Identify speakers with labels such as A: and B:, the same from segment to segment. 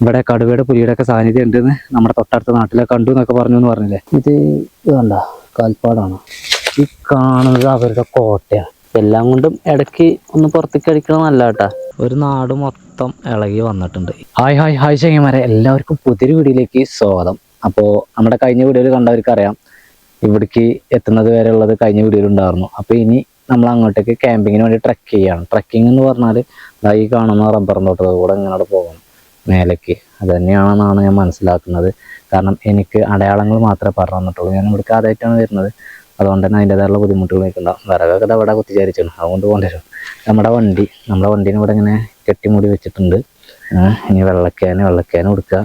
A: ഇവിടെ കടുവയുടെ പുലിയുടെ ഒക്കെ സാന്നിധ്യം ഉണ്ടെന്ന് നമ്മുടെ തൊട്ടടുത്ത നാട്ടിലെ കണ്ടു എന്നൊക്കെ പറഞ്ഞു എന്ന് പറഞ്ഞില്ലേ. ഇത് വേണ്ട കാൽപ്പാടാണ്. ഈ കാണുന്നത് അവരുടെ കോട്ടയാണ്. എല്ലാം കൊണ്ടും ഇടയ്ക്ക് ഒന്ന് പുറത്തേക്ക് അടിക്കണം നല്ല കേട്ടാ. ഒരു നാട് മൊത്തം ഇളകി വന്നിട്ടുണ്ട്. ഹായ് ഹായ് ഹായ് ചെങ്ങന്മാരെ, എല്ലാവർക്കും പുതിയൊരു വീഡിയോയിലേക്ക് സ്വാഗതം. അപ്പോൾ നമ്മുടെ കഴിഞ്ഞ വീഡിയോയിൽ കണ്ടവർക്കറിയാം ഇവിടേക്ക് എത്തുന്നത് വരെ ഉള്ളത് കഴിഞ്ഞ വീഡിയോയിൽ ഉണ്ടായിരുന്നു. അപ്പോൾ ഇനി നമ്മൾ അങ്ങോട്ടേക്ക് ക്യാമ്പിങ്ങിന് വേണ്ടി ട്രക്ക് ചെയ്യാണ്. ട്രക്കിംഗ് എന്ന് പറഞ്ഞാൽ ഈ കാണുന്ന റബ്ബർ തോട്ടത്തിൽ കൂടെ ഇങ്ങനെ പോകണം മേലേക്ക്. അത് തന്നെയാണെന്നാണ് ഞാൻ മനസ്സിലാക്കുന്നത്. കാരണം എനിക്ക് അടയാളങ്ങൾ മാത്രമേ പറഞ്ഞു തന്നിട്ടുള്ളൂ. ഞാൻ ഇവിടേക്ക് ആദ്യമായിട്ടാണ് വരുന്നത്. അതുകൊണ്ട് തന്നെ അതിൻ്റെതായുള്ള ബുദ്ധിമുട്ടുകൾ നിൽക്കുന്നുണ്ടാവും. വിറകൊക്കെ അവിടെ കുത്തിച്ചേരിച്ചാണ്, അതുകൊണ്ട് കൊണ്ടുവരും. നമ്മുടെ വണ്ടീനെ ഇവിടെ ഇങ്ങനെ കെട്ടിമൂടി വെച്ചിട്ടുണ്ട്. ഇനി വെള്ളക്കാന് കൊടുക്കുക,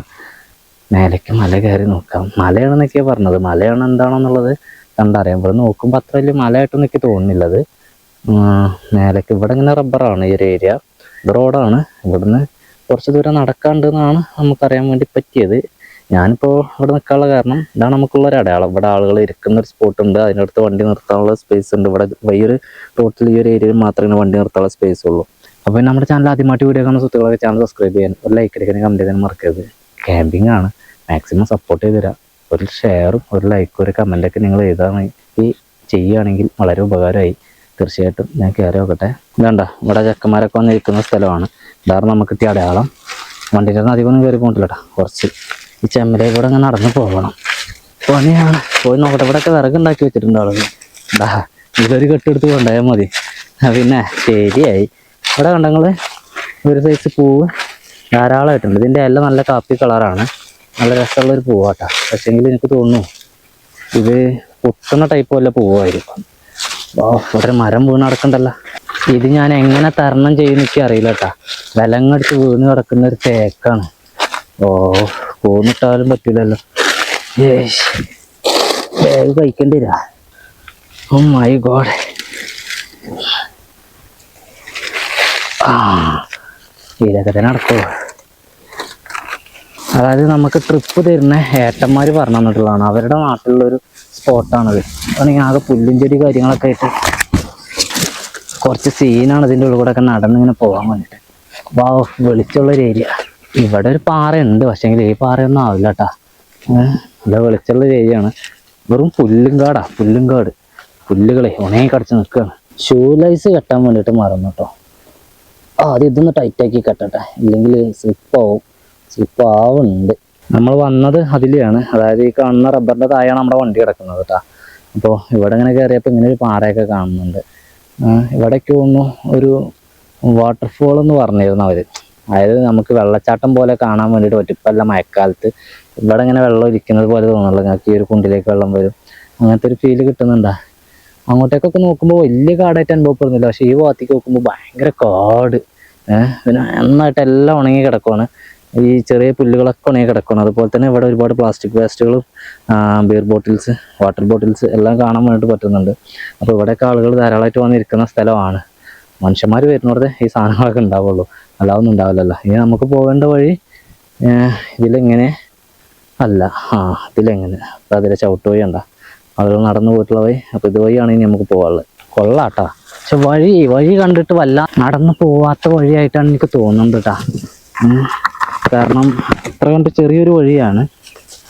A: മേലേക്ക് മല കയറി നോക്കാം. മലയാണെന്നൊക്കെയാണ് പറഞ്ഞത്. മലയാണ് എന്താണെന്നുള്ളത് കണ്ടറിയാം. ഇവിടെ നോക്കുമ്പോൾ അത്ര വലിയ മലയായിട്ടൊന്നും എനിക്ക് തോന്നുന്നില്ലത്. മേലേക്ക് ഇവിടെ ഇങ്ങനെ റബ്ബറാണ് ഈ ഒരു ഏരിയ. ഇത് റോഡാണ്. ഇവിടുന്ന് കുറച്ച് ദൂരം നടക്കാണ്ടെന്നാണ് നമുക്കറിയാൻ വേണ്ടി പറ്റിയത്. ഞാനിപ്പോൾ ഇവിടെ നിൽക്കാനുള്ള കാരണം ഇതാണ് നമുക്കുള്ളൊരു അടയാളം. ഇവിടെ ആളുകൾ ഇരിക്കുന്ന ഒരു സ്പോട്ട് ഉണ്ട്, അതിനടുത്ത് വണ്ടി നിർത്താനുള്ള സ്പേസ് ഉണ്ട്. ഇവിടെ ഈ ഒരു റോട്ടിൽ ഈ ഒരു ഏരിയയിൽ മാത്രമേ വണ്ടി നിർത്താനുള്ള സ്പേസ് ഉള്ളൂ. അപ്പോൾ നമ്മുടെ ചാനൽ ആദ്യമായിട്ട് വീഡിയോ കാണുന്ന സുഹൃത്തുക്കളൊക്കെ ചാനൽ സബ്സ്ക്രൈബ് ചെയ്യാൻ, ഒരു ലൈക്ക് അടിക്കാൻ, കമൻറ്റ് ചെയ്യാൻ മറക്കരുത്. ക്യാമ്പിംഗ് ആണ്, മാക്സിമം സപ്പോർട്ട് ചെയ്ത് തരാം. ഒരു ഷെയറും ഒരു ലൈക്കും ഒരു കമൻറ്റൊക്കെ നിങ്ങൾ ചെയ്യുകയാണെങ്കിൽ വളരെ ഉപകാരമായി. തീർച്ചയായിട്ടും ഞാൻ കയറി നോക്കട്ടെ. വേണ്ട, ഇവിടെ ചെക്കന്മാരൊക്കെ വന്നിരിക്കുന്ന സ്ഥലമാണ്. ഇതാണ് നമുക്ക് കിട്ടിയ അടയാളം. വണ്ടിയുടെ അധികമൊന്നും കയറി പോകണ്ടില്ല കേട്ടോ. കുറച്ച് ഈ ചെമ്മലേ കൂടെ അങ്ങനെ നടന്ന് പോകണം. പണിയാണ്. പോയി നോക്കട്ടെ. ഇവിടെയൊക്കെ വിറകുണ്ടാക്കി വെച്ചിട്ടുണ്ട് ആളുകൾ. ഇതൊരു കെട്ടെടുത്ത് കൊണ്ടുപോയാൽ മതി. പിന്നെ ശരിയായി. ഇവിടെ കണ്ടങ്ങൾ ഒരു സൈസ് പൂവ് ധാരാളമായിട്ടുണ്ട്. ഇതിൻ്റെ എല്ലാം നല്ല കാപ്പി കളറാണ്. നല്ല രസമുള്ളൊരു പൂവാട്ടാ. പക്ഷേങ്കിൽ എനിക്ക് തോന്നുന്നു ഇത് പൊട്ടുന്ന ടൈപ്പ് വല്ല പൂവായിരിക്കും. ഇവിടെ മരം വീണ് കിടക്കണ്ടല്ലോ. ഇത് ഞാൻ എങ്ങനെ തരണം ചെയ്യുന്ന എനിക്ക് അറിയില്ല കേട്ടാ. വിലങ്ങടിച്ച് വീണ് കിടക്കുന്ന ഒരു തേക്കാണ്. പോന്നിട്ടാലും പറ്റൂലല്ലോ. ബാഗ് കഴിക്കേണ്ടി വരാ. Oh my god. ഇതൊക്കെ തന്നെ നടക്കുമോ? അതായത് നമുക്ക് ട്രിപ്പ് തരുന്ന ഏട്ടന്മാർ പറഞ്ഞു തന്നിട്ടുള്ളതാണ്. അവരുടെ നാട്ടിലുള്ളൊരു സ്പോട്ടാണത്. അതാണെങ്കിൽ ആകെ പുല്ലും ചെടി കാര്യങ്ങളൊക്കെ ആയിട്ട് കുറച്ച് സീനാണ്. ഇതിൻ്റെ ഉള്ളിൽ കൂടെ ഒക്കെ നടന്നിങ്ങനെ പോകാൻ വേണ്ടിയിട്ട്. വെളിച്ചമുള്ളൊരു ഏരിയ. ഇവിടെ ഒരു പാറയുണ്ട്, പക്ഷേങ്കിൽ ഈ പാറയൊന്നും ആവില്ല കേട്ടാ. നല്ല വെളിച്ചമുള്ളൊരു ഏരിയയാണ്. വെറും പുല്ലുംകാട്. പുല്ലുകളെ ഉണങ്ങി കടിച്ച് നിൽക്കുകയാണ്. ഷൂ ലൈസ് കെട്ടാൻ വേണ്ടിയിട്ട് മറന്നു കേട്ടോ. ആദ്യം ഇതൊന്ന് ടൈറ്റാക്കി കെട്ടട്ടെ, ഇല്ലെങ്കിൽ സ്ലിപ്പ് ആവുന്നുണ്ട്. നമ്മൾ വന്നത് അതിലെയാണ്. അതായത് ഈ കാണുന്ന റബ്ബറിൻ്റെ താഴെയാണ് നമ്മുടെ വണ്ടി കിടക്കുന്നത് കേട്ടോ. അപ്പോൾ ഇവിടെ ഇങ്ങനെ കയറിയപ്പോൾ ഇങ്ങനെ ഒരു പാറയൊക്കെ കാണുന്നുണ്ട്. ഇവിടേക്ക് തോന്നുന്നു ഒരു വാട്ടർഫോൾ എന്ന് പറഞ്ഞിരുന്നു അവർ. അതായത് നമുക്ക് വെള്ളച്ചാട്ടം പോലെ കാണാൻ വേണ്ടിയിട്ട് പറ്റും. ഇപ്പം എല്ലാം മഴക്കാലത്ത് ഇവിടെ ഇങ്ങനെ വെള്ളം ഇരിക്കുന്നത് പോലെ തോന്നുള്ളൂ. ഞങ്ങൾക്ക് ഈ ഒരു കുണ്ടിലേക്ക് വെള്ളം വരും, അങ്ങനത്തെ ഒരു ഫീല് കിട്ടുന്നുണ്ടാ. അങ്ങോട്ടേക്കൊക്കെ നോക്കുമ്പോൾ വലിയ കാടായിട്ട് അനുഭവപ്പെടുന്നില്ല. പക്ഷേ ഈ ഭാഗത്തേക്ക് നോക്കുമ്പോൾ ഭയങ്കര കാട്. പിന്നെ നന്നായിട്ട് എല്ലാം ഉണങ്ങി കിടക്കുവാണ്. ഈ ചെറിയ പുല്ലുകളൊക്കെ ഉണങ്ങി കിടക്കുകയാണ്. അതുപോലെ തന്നെ ഇവിടെ ഒരുപാട് പ്ലാസ്റ്റിക് വേസ്റ്റുകളും ബിയർ ബോട്ടിൽസ്, വാട്ടർ ബോട്ടിൽസ് എല്ലാം കാണാൻ വേണ്ടിയിട്ട് പറ്റുന്നുണ്ട്. അപ്പോൾ ഇവിടെയൊക്കെ ആളുകൾ ധാരാളമായിട്ട് വന്നിരിക്കുന്ന സ്ഥലമാണ്. മനുഷ്യന്മാർ വരുന്നവരുടെ ഈ സാധനങ്ങളൊക്കെ ഉണ്ടാവുള്ളൂ, അല്ലാതൊന്നും ഉണ്ടാവില്ലല്ലോ. ഇനി നമുക്ക് പോകേണ്ട വഴി ഇതിലെങ്ങനെ അല്ല, ഇതിലെങ്ങനെ. അപ്പോൾ അതിലെ ചവിട്ട് വഴി ഉണ്ടോ, ആളുകൾ നടന്നു പോയിട്ടുള്ള വഴി. അപ്പോൾ ഇതുവഴിയാണ് ഇനി നമുക്ക് പോകാനുള്ളത്. കൊള്ളാട്ടാ. പക്ഷെ വഴി കണ്ടിട്ട് വല്ല നടന്നു പോവാത്ത വഴിയായിട്ടാണ് എനിക്ക് തോന്നുന്നത് കേട്ടാ. കാരണം അത്ര കണ്ട് ചെറിയൊരു വഴിയാണ്.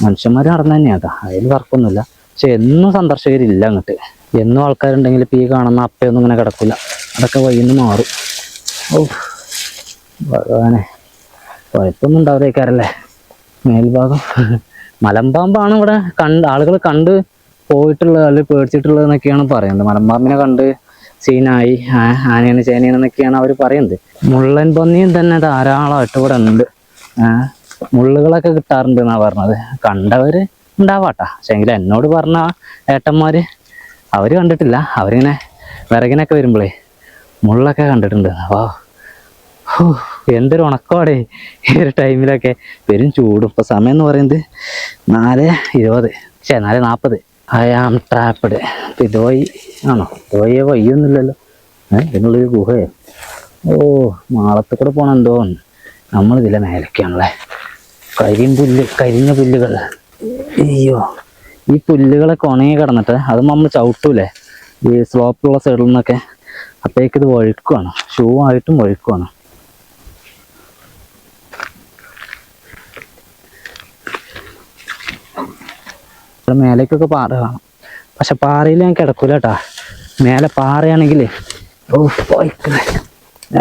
A: മനുഷ്യന്മാർ നടന്നു തന്നെയാട്ടാ, അതിൽ വർക്കൊന്നുമില്ല. പക്ഷെ എന്നും സന്ദർശകരില്ല അങ്ങോട്ട്. എന്നും ആൾക്കാരുണ്ടെങ്കിൽ ഇപ്പോൾ ഈ കാണുന്ന അപ്പയൊന്നും ഇങ്ങനെ കിടക്കില്ല. അതൊക്കെ വഴിന്ന് മാറും. ഭഗവാനെ, കുഴപ്പമൊന്നും ഉണ്ടാവില്ലേക്കാരല്ലേ. മേൽഭാഗം മലമ്പാമ്പാണ് ഇവിടെ ആളുകൾ കണ്ട് പോയിട്ടുള്ളത്, അല്ലെങ്കിൽ പേടിച്ചിട്ടുള്ളത് എന്നൊക്കെയാണ് പറയുന്നത്. മലമ്പാമ്പിനെ കണ്ട് സീനായി, ആനയാണ് ചേനയാണെന്നൊക്കെയാണ് അവർ പറയുന്നത്. മുള്ളൻ പന്നിയും തന്നെ ധാരാളമായിട്ട് ഇവിടെ ഉണ്ട്. മുള്ളുകളൊക്കെ കിട്ടാറുണ്ട് എന്നാണ് പറഞ്ഞത്. കണ്ടവർ ഉണ്ടാവാട്ടാ. പക്ഷെ എങ്കിൽ എന്നോട് പറഞ്ഞ ഏട്ടന്മാർ അവർ കണ്ടിട്ടില്ല. അവരിങ്ങനെ വിറകിനൊക്കെ വരുമ്പോഴേ മുള്ളൊക്കെ കണ്ടിട്ടുണ്ട്. എന്തൊരു ഉണക്കോടെ ഈ ഒരു ടൈമിലൊക്കെ. വരും ചൂടും. ഇപ്പോൾ സമയം എന്ന് പറയുന്നത് 4:20, 4:40. I am trapped. അപ്പം ഇതുവഴി ആണോ? ഇതുവഴിയെ വഴിയൊന്നുമില്ലല്ലോ. ഇതിനുള്ളൊരു ഗുഹയോ? മാളത്തിൽ കൂടെ പോകണം എന്തോ. നമ്മളിതിലെ മേലൊക്കെയാണല്ലേ. കരിഞ്ഞ പുല്ലുകൾ. അയ്യോ, ഈ പുല്ലുകളൊക്കെ ഉണങ്ങി കിടന്നിട്ട് അത് നമ്മൾ ചവിട്ടൂലേ ഈ സ്ലോപ്പുള്ള സൈഡിൽ നിന്നൊക്കെ. അപ്പോഴേക്കിത് വഴുക്കുവാണ്, ഷൂ ആയിട്ടും വഴുക്കുവാണ്. ഇവിടെ മേലേക്കൊക്കെ പാറ കാണാം. പക്ഷെ പാറയിൽ ഞാൻ കിടക്കൂല കേട്ടാ. മേലെ പാറയാണെങ്കിൽ വഹിക്കണേ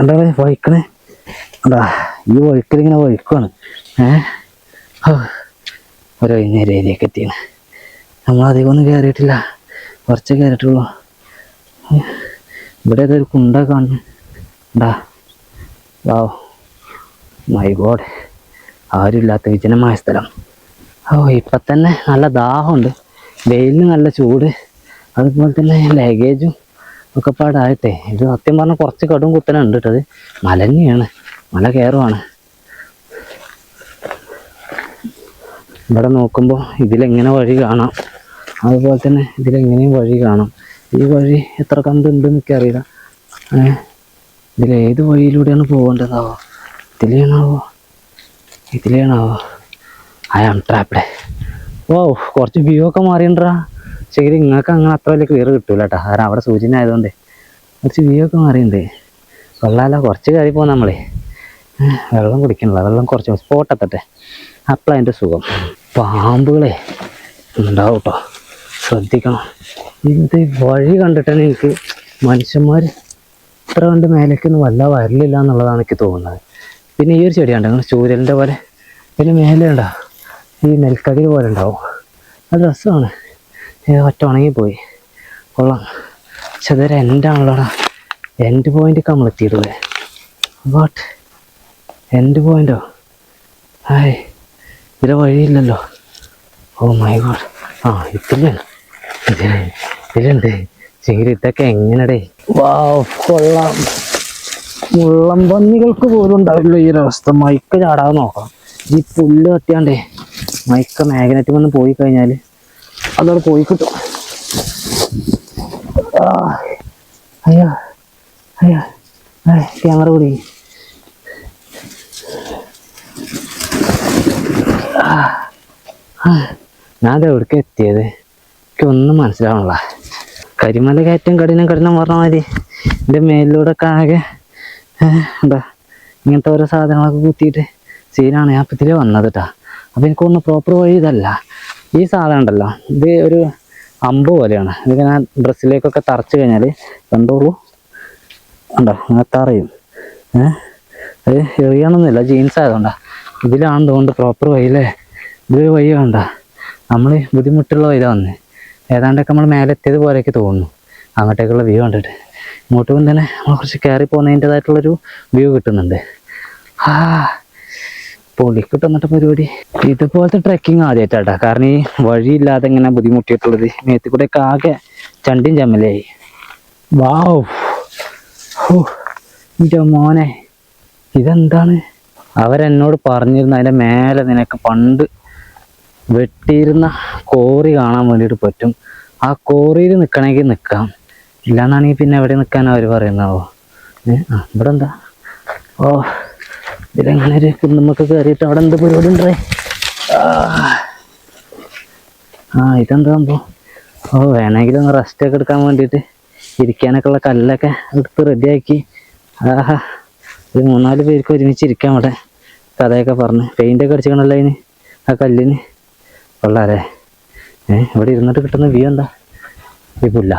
A: എന്താണ് വഹിക്കണേ എന്താ ഈ വഴുക്കലിങ്ങനെ വഴുക്കാണ്. ഒരു വൈകുന്നേരം ഏരിയയൊക്കെ എത്തിയാണ്. നമ്മളധികം ഒന്നും കയറിയിട്ടില്ല, കുറച്ച് കയറിയിട്ടുള്ളൂ. ഇവിടെ ഏതൊരു കുണ്ട കാണുന്നു ഉണ്ടാ. വാവ് മൈ ഗോഡ്, ആരും ഇല്ലാത്ത വിജനമായ സ്ഥലം. ഇപ്പം തന്നെ നല്ല ദാഹമുണ്ട്, വെയിലിന് നല്ല ചൂട്, അതുപോലെ തന്നെ ലഗേജും ഒക്കെ പാടായിട്ടേ. ഇത് സത്യം പറഞ്ഞാൽ കുറച്ച് കടും കുത്തനുണ്ട് കേട്ടത്. മല തന്നെയാണ്, മല കയറുവാണ്. ഇവിടെ നോക്കുമ്പോൾ ഇതിലെങ്ങനെ വഴി കാണാം, അതുപോലെ തന്നെ ഇതിലെങ്ങനെയും വഴി കാണാം. ഈ വഴി എത്ര കണ്ടുണ്ടെന്ന് എനിക്കറിയില്ല. ഇതിലേത് വഴിയിലൂടെയാണ് പോകേണ്ടതാവോ? ഇതിലേണാവോ? I am trapped. കുറച്ച് വ്യൂ ഒക്കെ മാറിയണ്ടാ. ശരി, നിങ്ങൾക്ക് അങ്ങനെ അത്ര വലിയ ക്ലിയർ കിട്ടൂല കേട്ടോ, കാരണം അവിടെ സൂചന ആയതുകൊണ്ട് കുറച്ച് വ്യൂ ഒക്കെ മാറിയുണ്ട്. വെള്ളമല്ല, കുറച്ച് കയറി പോകും നമ്മളെ. വെള്ളം കുടിക്കണില്ല, വെള്ളം കുറച്ച് സ്പോട്ടെത്തട്ടെ, അപ്പോഴാണ് അതിൻ്റെ സുഖം. പാമ്പുകളെ ഉണ്ടാവും കേട്ടോ, ശ്രദ്ധിക്കണം. ഇത് വഴി കണ്ടിട്ട് തന്നെ എനിക്ക് മനുഷ്യന്മാർ ഇത്ര കണ്ട് മേലേക്കൊന്നും വല്ല വരലില്ല എന്നുള്ളതാണ് എനിക്ക് തോന്നുന്നത്. പിന്നെ ഈ ഒരു ചെടിയുണ്ട് അങ്ങനെ ചൂരലിൻ്റെ പോലെ, പിന്നെ മേലെ ഉണ്ടാ ഈ നെൽക്കതിർ പോലെ ഉണ്ടാവും. അത് രസമാണ്. ഒറ്റ ഉണങ്ങിപ്പോയി, കൊള്ളാം. പക്ഷെ അതൊരു എൻഡാണല്ലോടാ. എൻഡ് പോയിൻ്റൊക്കെ നമ്മൾ എത്തിയിട്ടില്ലേ? What end പോയിൻ്റോ? ഇതിലെ വഴിയില്ലല്ലോ. ഓ മൈ ഗോഡ്. ഇതിലുണ്ട് ചെങ്കിരി. ഇതൊക്കെ എങ്ങനെടേ? കൊള്ളാം. മുള്ളം പന്നികൾക്ക് പോലും ഉണ്ടാവില്ല ഈ ഒരവസ്ഥ. മൈക്ക് ചാടാതെ നോക്കാം. ഈ പുല്ല് കത്തിയാണ്ടേ മൈക്ക മാഗ്നറ്റിൽ വന്ന് പോയി കഴിഞ്ഞാൽ അതവിടെ പോയി കിട്ടും. ക്യാമറ കൂടി. ഞാനത് എവിടേക്ക് എത്തിയത് എനിക്കൊന്നും മനസ്സിലാവണില്ല. കരിമല കയറ്റം കഠിനം പറഞ്ഞ മാതിരി എൻ്റെ മേലിലൂടെ ഒക്കെ ആകെ എന്താ ഇങ്ങനത്തെ ഓരോ സാധനങ്ങളൊക്കെ കുത്തിയിട്ട് സീനാണ്. ഞാൻ ഇപ്പം ഇതിലേ വന്നത് കേട്ടാ. അപ്പം എനിക്ക് തോന്നുന്നു പ്രോപ്പർ വഴി ഇതല്ല. ഈ സാധനം ഉണ്ടല്ലോ, ഇത് ഒരു അമ്പ് പോലെയാണ്. ഇതിങ്ങനെ ഡ്രസ്സിലേക്കൊക്കെ തറച്ച് കഴിഞ്ഞാൽ കണ്ടോളൂ, ഉണ്ടോ അങ്ങനെ തറയും. അത് എറിയണമെന്നില്ല, ജീൻസ് ആയതുകൊണ്ടാ. ഇതിലാണെന്ന് തോന്നുന്നു പ്രോപ്പർ വഴിയില്ലേ. ഇതൊരു വഴി വേണ്ട, നമ്മൾ ബുദ്ധിമുട്ടുള്ള വഴിയിലാണ് വന്നത്. ഏതാണ്ടൊക്കെ നമ്മൾ മേലെ എത്തിയത് പോലെയൊക്കെ തോന്നുന്നു അങ്ങോട്ടേക്കുള്ള വ്യൂ കണ്ടിട്ട്. ഇങ്ങോട്ട് പോകുമ്പോൾ തന്നെ നമ്മൾ കുറച്ച് കയറി പോകുന്നതിൻ്റെതായിട്ടുള്ളൊരു വ്യൂ കിട്ടുന്നുണ്ട്. പൊളിക്കിട്ട് വന്നിട്ട് പരിപാടി. ഇതുപോലത്തെ ട്രെക്കിങ് ആദ്യമായിട്ടാട്ടാ, കാരണം ഈ വഴിയില്ലാതെ ഇങ്ങനെ ബുദ്ധിമുട്ടിയിട്ടുള്ളത്. മേത്തിൽ കൂടെയൊക്കെ ആകെ ചണ്ടിയും ചമ്മലായി. എൻ്റെ മോനെ, ഇതെന്താണ്? അവരെന്നോട് പറഞ്ഞിരുന്നു അതിൻ്റെ മേലെ നിനക്ക് പണ്ട് വെട്ടിയിരുന്ന കോറി കാണാൻ വേണ്ടിയിട്ട് പറ്റും. ആ കോറിയിൽ നിൽക്കണമെങ്കിൽ നിൽക്കാം, ഇല്ലാന്നാണെങ്കിൽ പിന്നെ എവിടെ നിൽക്കാൻ അവർ പറയുന്നാവോ? ഇവിടെ എന്താ? ഇതിലെങ്ങനെ ഒരു കുന്നുമ്മൊക്കെ കയറിയിട്ട് അവിടെ എന്ത് പരിപാടി ഉണ്ടേ? ഇതെന്താ സംഭവം? വേണമെങ്കിൽ ഒന്ന് റെസ്റ്റൊക്കെ എടുക്കാൻ വേണ്ടിയിട്ട് ഇരിക്കാനൊക്കെ ഉള്ള കല്ലൊക്കെ എടുത്ത് റെഡിയാക്കി. ഒരു 3-4 പേർക്ക് ഒരുമിച്ച് ഇരിക്കാം അവിടെ, കഥയൊക്കെ പറഞ്ഞ്. പെയിൻ്റൊക്കെ അടിച്ചിക്കണല്ലോ അതിന്, ആ കല്ലിന്. കൊള്ളാല്ലേ? ഇവിടെ ഇരുന്നിട്ട് കിട്ടുന്ന വ്യൂ എന്താ? ഈ പുല്ല.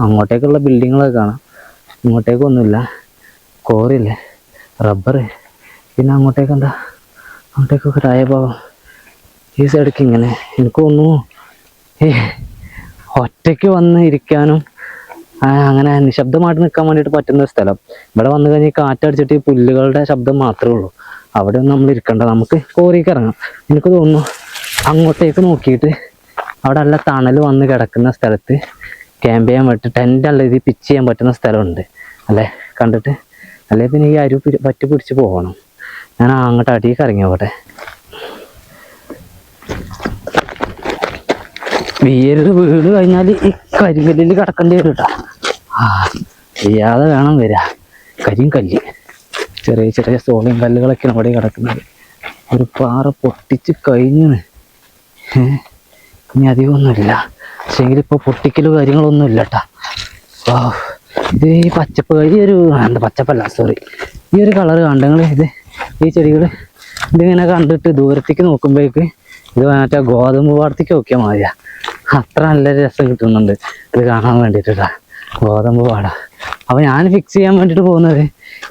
A: അങ്ങോട്ടേക്കുള്ള ബിൽഡിങ്ങുകളൊക്കെ കാണാം, ഇങ്ങോട്ടേക്കൊന്നുമില്ല. കോറിയില്ലേ, റബ്ബർ. പിന്നെ അങ്ങോട്ടേക്ക് എന്താ? അങ്ങോട്ടേക്കൊക്കെ താഴെ പോകാം. ഈ സൈഡിലേക്ക് ഇങ്ങനെ. എനിക്ക് തോന്നുന്നു ഈ ഒറ്റയ്ക്ക് വന്ന് ഇരിക്കാനും അങ്ങനെ നിശബ്ദമായിട്ട് നിൽക്കാൻ വേണ്ടിയിട്ട് പറ്റുന്ന ഒരു സ്ഥലം. ഇവിടെ വന്നു കഴിഞ്ഞാൽ കാറ്റടിച്ചിട്ട് ഈ പുല്ലുകളുടെ ശബ്ദം മാത്രമേ ഉള്ളൂ. അവിടെ ഒന്നും നമ്മൾ ഇരിക്കണ്ട, നമുക്ക് കോറിക്ക് ഇറങ്ങാം. എനിക്ക് തോന്നുന്നു അങ്ങോട്ടേക്ക് നോക്കിയിട്ട് അവിടെ നല്ല തണൽ വന്ന് കിടക്കുന്ന സ്ഥലത്ത് ക്യാമ്പ് ചെയ്യാൻ പറ്റും. ടെൻ്റ് അല്ല ഇത് പിച്ച് ചെയ്യാൻ പറ്റുന്ന സ്ഥലമുണ്ട് അല്ലേ കണ്ടിട്ട്? അല്ലെ പിന്നെ ഈ അരു പറ്റി പിടിച്ച് പോകണം. ഞാൻ അങ്ങോട്ട് അടിയൊക്കെ ഇറങ്ങി പോട്ടെ. വീട് കഴിഞ്ഞാൽ ഈ കരിങ്കല്ലിൽ കിടക്കേണ്ടി വരും കേട്ടോ. ചെയ്യാതെ വേണം വരാ. കരിങ്കല്ല്, ചെറിയ ചെറിയ സോളിയും കല്ലുകളൊക്കെയാണ് അവിടെ കിടക്കുന്നത്. ഒരു പാറ പൊട്ടിച്ച് കഴിഞ്ഞു. ഇനി അധികമൊന്നുമില്ല, പക്ഷേങ്കിൽ ഇപ്പോൾ പൊട്ടിക്കലും കാര്യങ്ങളൊന്നും ഇല്ല കേട്ടോ. ഇത് ഈ പച്ചപ്പ് ഈ ഒരു എന്താ പച്ചപ്പല്ല സോറി ഈ ഒരു കളർ കണ്ടെങ്കിൽ ഇത് ഈ ചെടികൾ ഇതിങ്ങനെ കണ്ടിട്ട് ദൂരത്തേക്ക് നോക്കുമ്പോഴേക്ക് ഇത് മറ്റേ ഗോതമ്പ് പാടത്തേക്ക് നോക്കിയാൽ മതിയാ. അത്ര നല്ലൊരു രസം കിട്ടുന്നുണ്ട് ഇത് കാണാൻ വേണ്ടിയിട്ടാ. ഗോതമ്പ് പാടാ. അപ്പോൾ ഞാൻ ഫിക്സ് ചെയ്യാൻ വേണ്ടിയിട്ട് പോകുന്നത്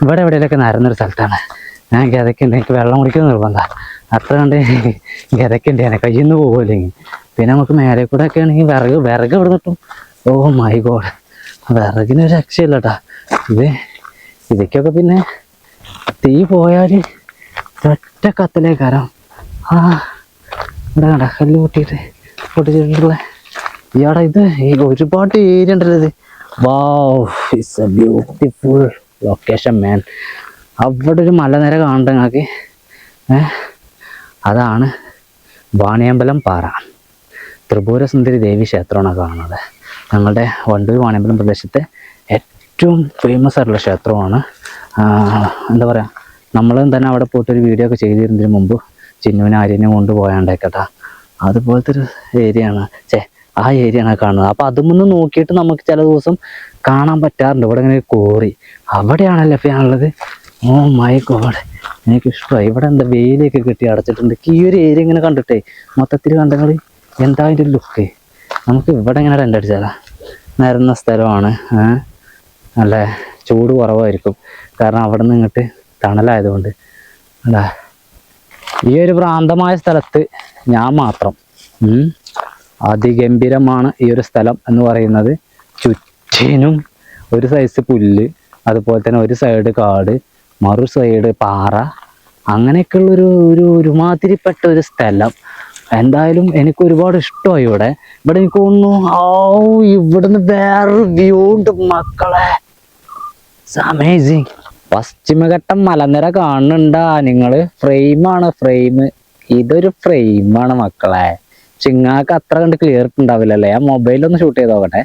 A: ഇവിടെ എവിടെയെങ്കിലൊക്കെ നിരന്നൊരു സ്ഥലത്താണ്. ഞാൻ ഗതക്കുണ്ട്, എനിക്ക് വെള്ളം കുടിക്കുന്ന നിർബന്ധമാണ്. അത്ര കണ്ട് ഗതക്കുണ്ട് ഞാൻ കയ്യിൽ നിന്ന് പോകുമല്ലെങ്കിൽ. പിന്നെ നമുക്ക് മേലെ കൂടെ ഒക്കെ ആണെങ്കിൽ വിറക് ഇവിടെ കിട്ടും. ഓ മൈ ഗോഡ്, വിറകിന് ഒരു രക്ഷയില്ല കേട്ടാ. ഇതൊക്കെ പിന്നെ തീ പോയാൽ ഒറ്റ കത്തിലേക്കാരം. ഇവിടെ കണ്ട കല്ല് പൊട്ടിച്ചിട്ടുള്ള ഇയാടെ ഈ ഒരുപാട് ഏരിയ ഉണ്ടല്ലോ ഇത്. വാവ്, ഇറ്റ്സ് എ ബ്യൂട്ടിഫുൾ ലൊക്കേഷൻ മാൻ. അവിടെ ഒരു മലനിര കാണണ്ട ഞങ്ങൾക്ക്. അതാണ് വാണിയമ്പലം പാറ. ത്രിപുരസുന്ദരി ദേവി ക്ഷേത്രമാണ് കാണുന്നത്. ഞങ്ങളുടെ വണ്ടൂർ വാണിയമ്പലം പ്രദേശത്തെ ഏറ്റവും ഫേമസ് ആയിട്ടുള്ള ക്ഷേത്രമാണ്. എന്താ പറയുക, നമ്മളും തന്നെ അവിടെ പോയിട്ടൊരു വീഡിയോ ഒക്കെ ചെയ്തിരുന്നതിന് മുമ്പ് ചിന്നുവിനെ ആര്യനെ കൊണ്ടുപോയാണ്ടേക്കട്ടാ. അതുപോലത്തെ ഒരു ഏരിയ ആണ്. ആ ഏരിയ ആണ് കാണുന്നത്. അപ്പോൾ അതുമൊന്ന് നോക്കിയിട്ട് നമുക്ക് ചില ദിവസം കാണാൻ പറ്റാറുണ്ട്. ഇവിടെ ഇങ്ങനെ കോറി അവിടെയാണല്ലോ ഇപ്പോൾ ഞാനുള്ളത്. ഓ മൈ ഗോഡ്, എനിക്കിഷ്ടമായി. ഇവിടെ എന്താ വെയിലൊക്കെ കെട്ടി അടച്ചിട്ടുണ്ട്. ഈ ഒരു ഏരിയ ഇങ്ങനെ കണ്ടിട്ടേ മൊത്തത്തിൽ കണ്ടെങ്കിൽ എന്താ അതിൻ്റെ ഒരു ലുക്ക്. നമുക്ക് ഇവിടെ ഇങ്ങനെ രണ്ടടിച്ചാലാ. നിരന്ന സ്ഥലമാണ്, നല്ല ചൂട് കുറവായിരിക്കും. കാരണം അവിടെ നിന്ന് ഇങ്ങോട്ട് തണലായതുകൊണ്ട്. അല്ല, ഈ ഒരു ഭ്രാന്തമായ സ്ഥലത്ത് ഞാൻ മാത്രം. അതിഗംഭീരമാണ് ഈ ഒരു സ്ഥലം എന്ന് പറയുന്നത്. ചുറ്റിനും ഒരു സൈസ് പുല്ല്, അതുപോലെ തന്നെ ഒരു സൈഡ് കാട്, മറു സൈഡ് പാറ, അങ്ങനെയൊക്കെയുള്ളൊരു ഒരുമാതിരിപ്പെട്ട ഒരു സ്ഥലം. എന്തായാലും എനിക്ക് ഒരുപാട് ഇഷ്ടമായി ഇവിടെ. എനിക്ക് തോന്നുന്നു ഇവിടുന്ന് വേറൊരു വ്യൂ ഉണ്ട് മക്കളെ. It's amazing. പശ്ചിമഘട്ടം മലനിര കാണുന്നുണ്ടാ നിങ്ങള്? ഫ്രെയിമാണ്, ഫ്രെയിം. ഇതൊരു ഫ്രെയിമാണ് മക്കളെ. ചിങ്ങാക്ക് അത്ര കണ്ട് ക്ലിയർ ഉണ്ടാവില്ലല്ലേ. ഞാൻ മൊബൈലൊന്ന് ഷൂട്ട് ചെയ്ത് നോക്കട്ടെ.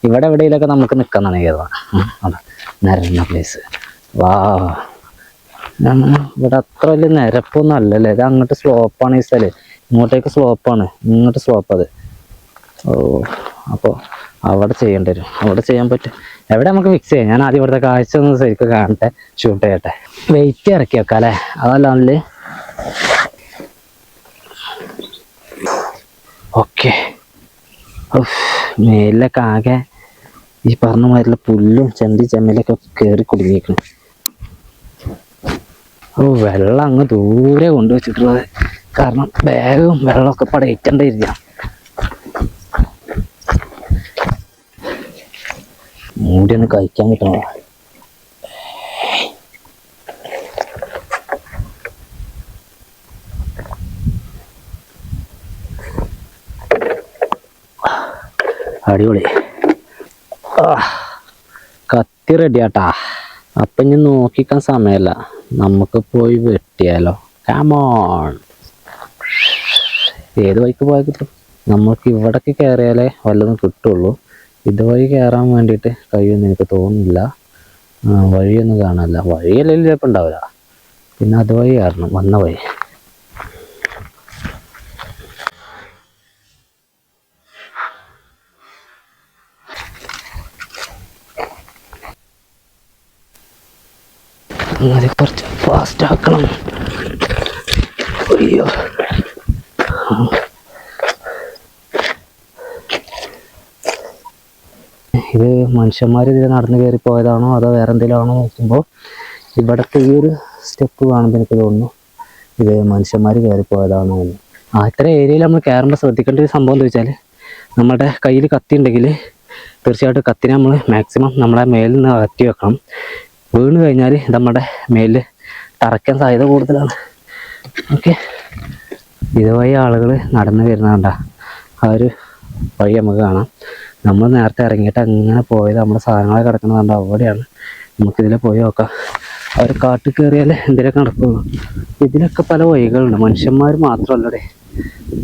A: ഇവിടെ എവിടെയെങ്കിലൊക്കെ നമുക്ക് നിൽക്കാന്നാണ് ചെയ്തതാണ്. നിരന്ന പ്ലേസ്. വാ, ഇവിടെ അത്ര വലിയ നിരപ്പൊന്നും അല്ലല്ലേ. ഇത് അങ്ങോട്ട് സ്ലോപ്പാണ് ഈ സ്ഥലം. ഇങ്ങോട്ടേക്ക് സ്ലോപ്പാണ്, ഇങ്ങോട്ട് സ്ലോപ്പ് അത്. അപ്പോൾ അവിടെ ചെയ്യേണ്ടി വരും. അവിടെ ചെയ്യാൻ പറ്റും. എവിടെ നമുക്ക് ഫിക്സ് ചെയ്യാം. ഞാൻ ആദ്യം ഇവിടുത്തെ കാഴ്ച ഒന്ന് ശരിക്കും കാണട്ടെ, ഷൂട്ട് ചെയ്യട്ടെ. വെയിറ്റ് ഇറക്കി വെക്കാം അല്ലേ, അതല്ലേ. ഓക്കെ. മേലിലൊക്കെ ആകെ ഈ പറഞ്ഞ മാതിരിയുള്ള പുല്ലും ചെമ്മലൊക്കെ കയറി കുടുങ്ങിയിരിക്കണം. വെള്ളം അങ്ങ് ദൂരെ കൊണ്ടുവച്ചിട്ടുള്ളത് കാരണം ബാഗും വെള്ളമൊക്കെ പടയിട്ടേണ്ടിരിക്കുക. മൂടിയൊന്ന് കഴിക്കാൻ കിട്ടണ. അടിപൊളി. കത്തി റെഡിയാട്ടാ. അപ്പം ഇനി നോക്കിക്കാൻ സമയമല്ല, നമുക്ക് പോയി വെട്ടിയാലോ. കമോൺ. ഏത് വഴിക്ക് പോയാൽ കിട്ടും? നമുക്ക് ഇവിടേക്ക് കയറിയാലേ വല്ലതും കിട്ടുള്ളൂ. ഇതുവഴി കയറാൻ വേണ്ടിയിട്ട് കഴിയുമെന്ന് എനിക്ക് തോന്നുന്നില്ല. വഴിയൊന്നും കാണാനില്ല. വഴിയല്ലെങ്കിൽ ചിലപ്പോൾ ഉണ്ടാവില്ല. പിന്നെ അതുവഴി കയറണം, വന്ന വഴി. അങ്ങനെ കുറച്ച് ഫാസ്റ്റ് ആക്കണം. അയ്യോ, ഇത് മനുഷ്യന്മാർ ഇതിൽ നടന്നു കയറി പോയതാണോ അതോ വേറെ എന്തെങ്കിലും ആണോ നോക്കുമ്പോൾ ഇവിടുത്തെ ഈ ഒരു സ്റ്റെപ്പ് കാണുമ്പോൾ എനിക്ക് തോന്നുന്നു ഇത് മനുഷ്യന്മാർ കയറി പോയതാണോ എന്ന്. ഇത്ര ഏരിയയിൽ നമ്മൾ കയറുമ്പോൾ ശ്രദ്ധിക്കേണ്ട ഒരു സംഭവം എന്താ വെച്ചാൽ, നമ്മുടെ കയ്യിൽ കത്തി ഉണ്ടെങ്കിൽ തീർച്ചയായിട്ടും കത്തിനെ നമ്മൾ മാക്സിമം നമ്മളെ മേലിൽ നിന്ന് അകറ്റി വെക്കണം. വീണ് കഴിഞ്ഞാൽ നമ്മുടെ മേലിൽ തറയ്ക്കാൻ സാധ്യത കൂടുതലാണ്. ഓക്കെ, ഇതുവഴി ആളുകൾ നടന്നു വരുന്നതുകൊണ്ട ആ ഒരു വഴി നമുക്ക് കാണാം. നമ്മൾ നേരത്തെ ഇറങ്ങിയിട്ട് അങ്ങനെ പോയത് നമ്മുടെ സാധനങ്ങളെ കിടക്കുന്നതുകൊണ്ട് അവിടെയാണ്. നമുക്കിതിൽ പോയി നോക്കാം. അവർ കാട്ടിൽ കയറിയാൽ എന്തിനൊക്കെ നടക്കുള്ളൂ. ഇതിലൊക്കെ പല വഴികളുണ്ട്. മനുഷ്യന്മാർ മാത്രമല്ലടെ,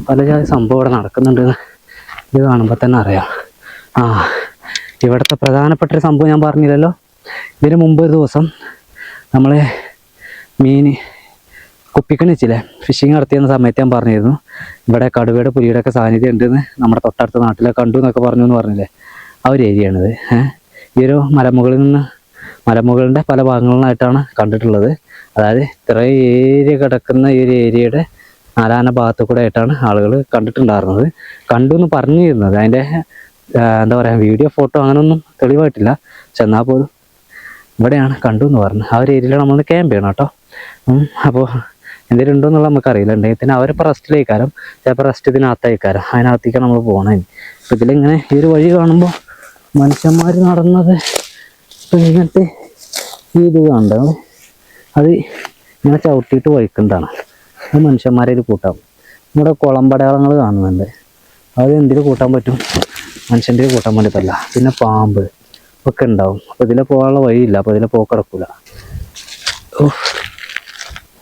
A: പല ജാതി സംഭവം ഇവിടെ നടക്കുന്നുണ്ടെന്ന് ഇത് കാണുമ്പോൾ തന്നെ അറിയാം. ഇവിടുത്തെ പ്രധാനപ്പെട്ടൊരു സംഭവം ഞാൻ പറഞ്ഞില്ലല്ലോ. ഇതിന് മുമ്പ് ഒരു ദിവസം നമ്മൾ മീൻ കുപ്പിക്കണി വെച്ചില്ലേ, ഫിഷിങ് നടത്തിയ സമയത്ത് ഞാൻ പറഞ്ഞിരുന്നു ഇവിടെ കടുവയുടെ പുലിയുടെ ഒക്കെ സാന്നിധ്യം ഉണ്ടെന്ന് നമ്മുടെ തൊട്ടടുത്ത നാട്ടിലെ കണ്ടു എന്നൊക്കെ പറഞ്ഞു എന്ന് പറഞ്ഞില്ലേ. ആ ഒരു ഏരിയയാണിത്. ഈ ഒരു മലമുകളിൻ്റെ പല ഭാഗങ്ങളിലായിട്ടാണ് കണ്ടിട്ടുള്ളത്. അതായത് ഇത്ര ഏരിയ കിടക്കുന്ന ഈ ഒരു ഏരിയയുടെ നാലാന ഭാഗത്തു കൂടെ ആയിട്ടാണ് ആളുകൾ കണ്ടിട്ടുണ്ടായിരുന്നത്. കണ്ടു എന്ന് പറഞ്ഞിരുന്നത്. അതിൻ്റെ എന്താ പറയുക, വീഡിയോ ഫോട്ടോ അങ്ങനെയൊന്നും തെളിവായിട്ടില്ല. പക്ഷെ എന്നാൽ പോലും ഇവിടെയാണ് കണ്ടു എന്ന് പറഞ്ഞു. ആ ഒരു ഏരിയയിലാണ് നമ്മൾ ക്യാമ്പ് ചെയ്യണം കേട്ടോ. അപ്പോൾ എന്തെങ്കിലും ഉണ്ടോ എന്നുള്ളത് നമുക്കറിയില്ല. ഉണ്ടെങ്കിൽ തന്നെ അവരിപ്പോൾ റെസ്റ്റിലേക്കാരം, ചിലപ്പോൾ റെസ്റ്റ് ഇതിനകത്തേക്കാരം, അതിനകത്തേക്കാണ് നമ്മൾ പോകണത്. അപ്പോൾ ഇതിലിങ്ങനെ ഈ ഒരു വഴി കാണുമ്പോൾ മനുഷ്യന്മാർ നടന്നത് ഇപ്പം ഇങ്ങനത്തെ ഇത് കണ്ടോ, അത് ഇങ്ങനെ ചവിട്ടിയിട്ട് വഴിക്കുന്നതാണ്. അത് മനുഷ്യന്മാരെ ഇത് കൂട്ടാം. നമ്മുടെ കുളമ്പടയാളങ്ങൾ കാണുന്നുണ്ട്. അത് എന്തിൽ കൂട്ടാൻ പറ്റും? മനുഷ്യൻ്റെ കൂട്ടാൻ വേണ്ടിയിട്ടല്ല. പിന്നെ പാമ്പ് ഒക്കെ ഉണ്ടാവും. അപ്പോൾ ഇതിലെ പോകാനുള്ള വഴിയില്ല. അപ്പോൾ ഇതിലെ പോക്ക് കിടക്കില്ല.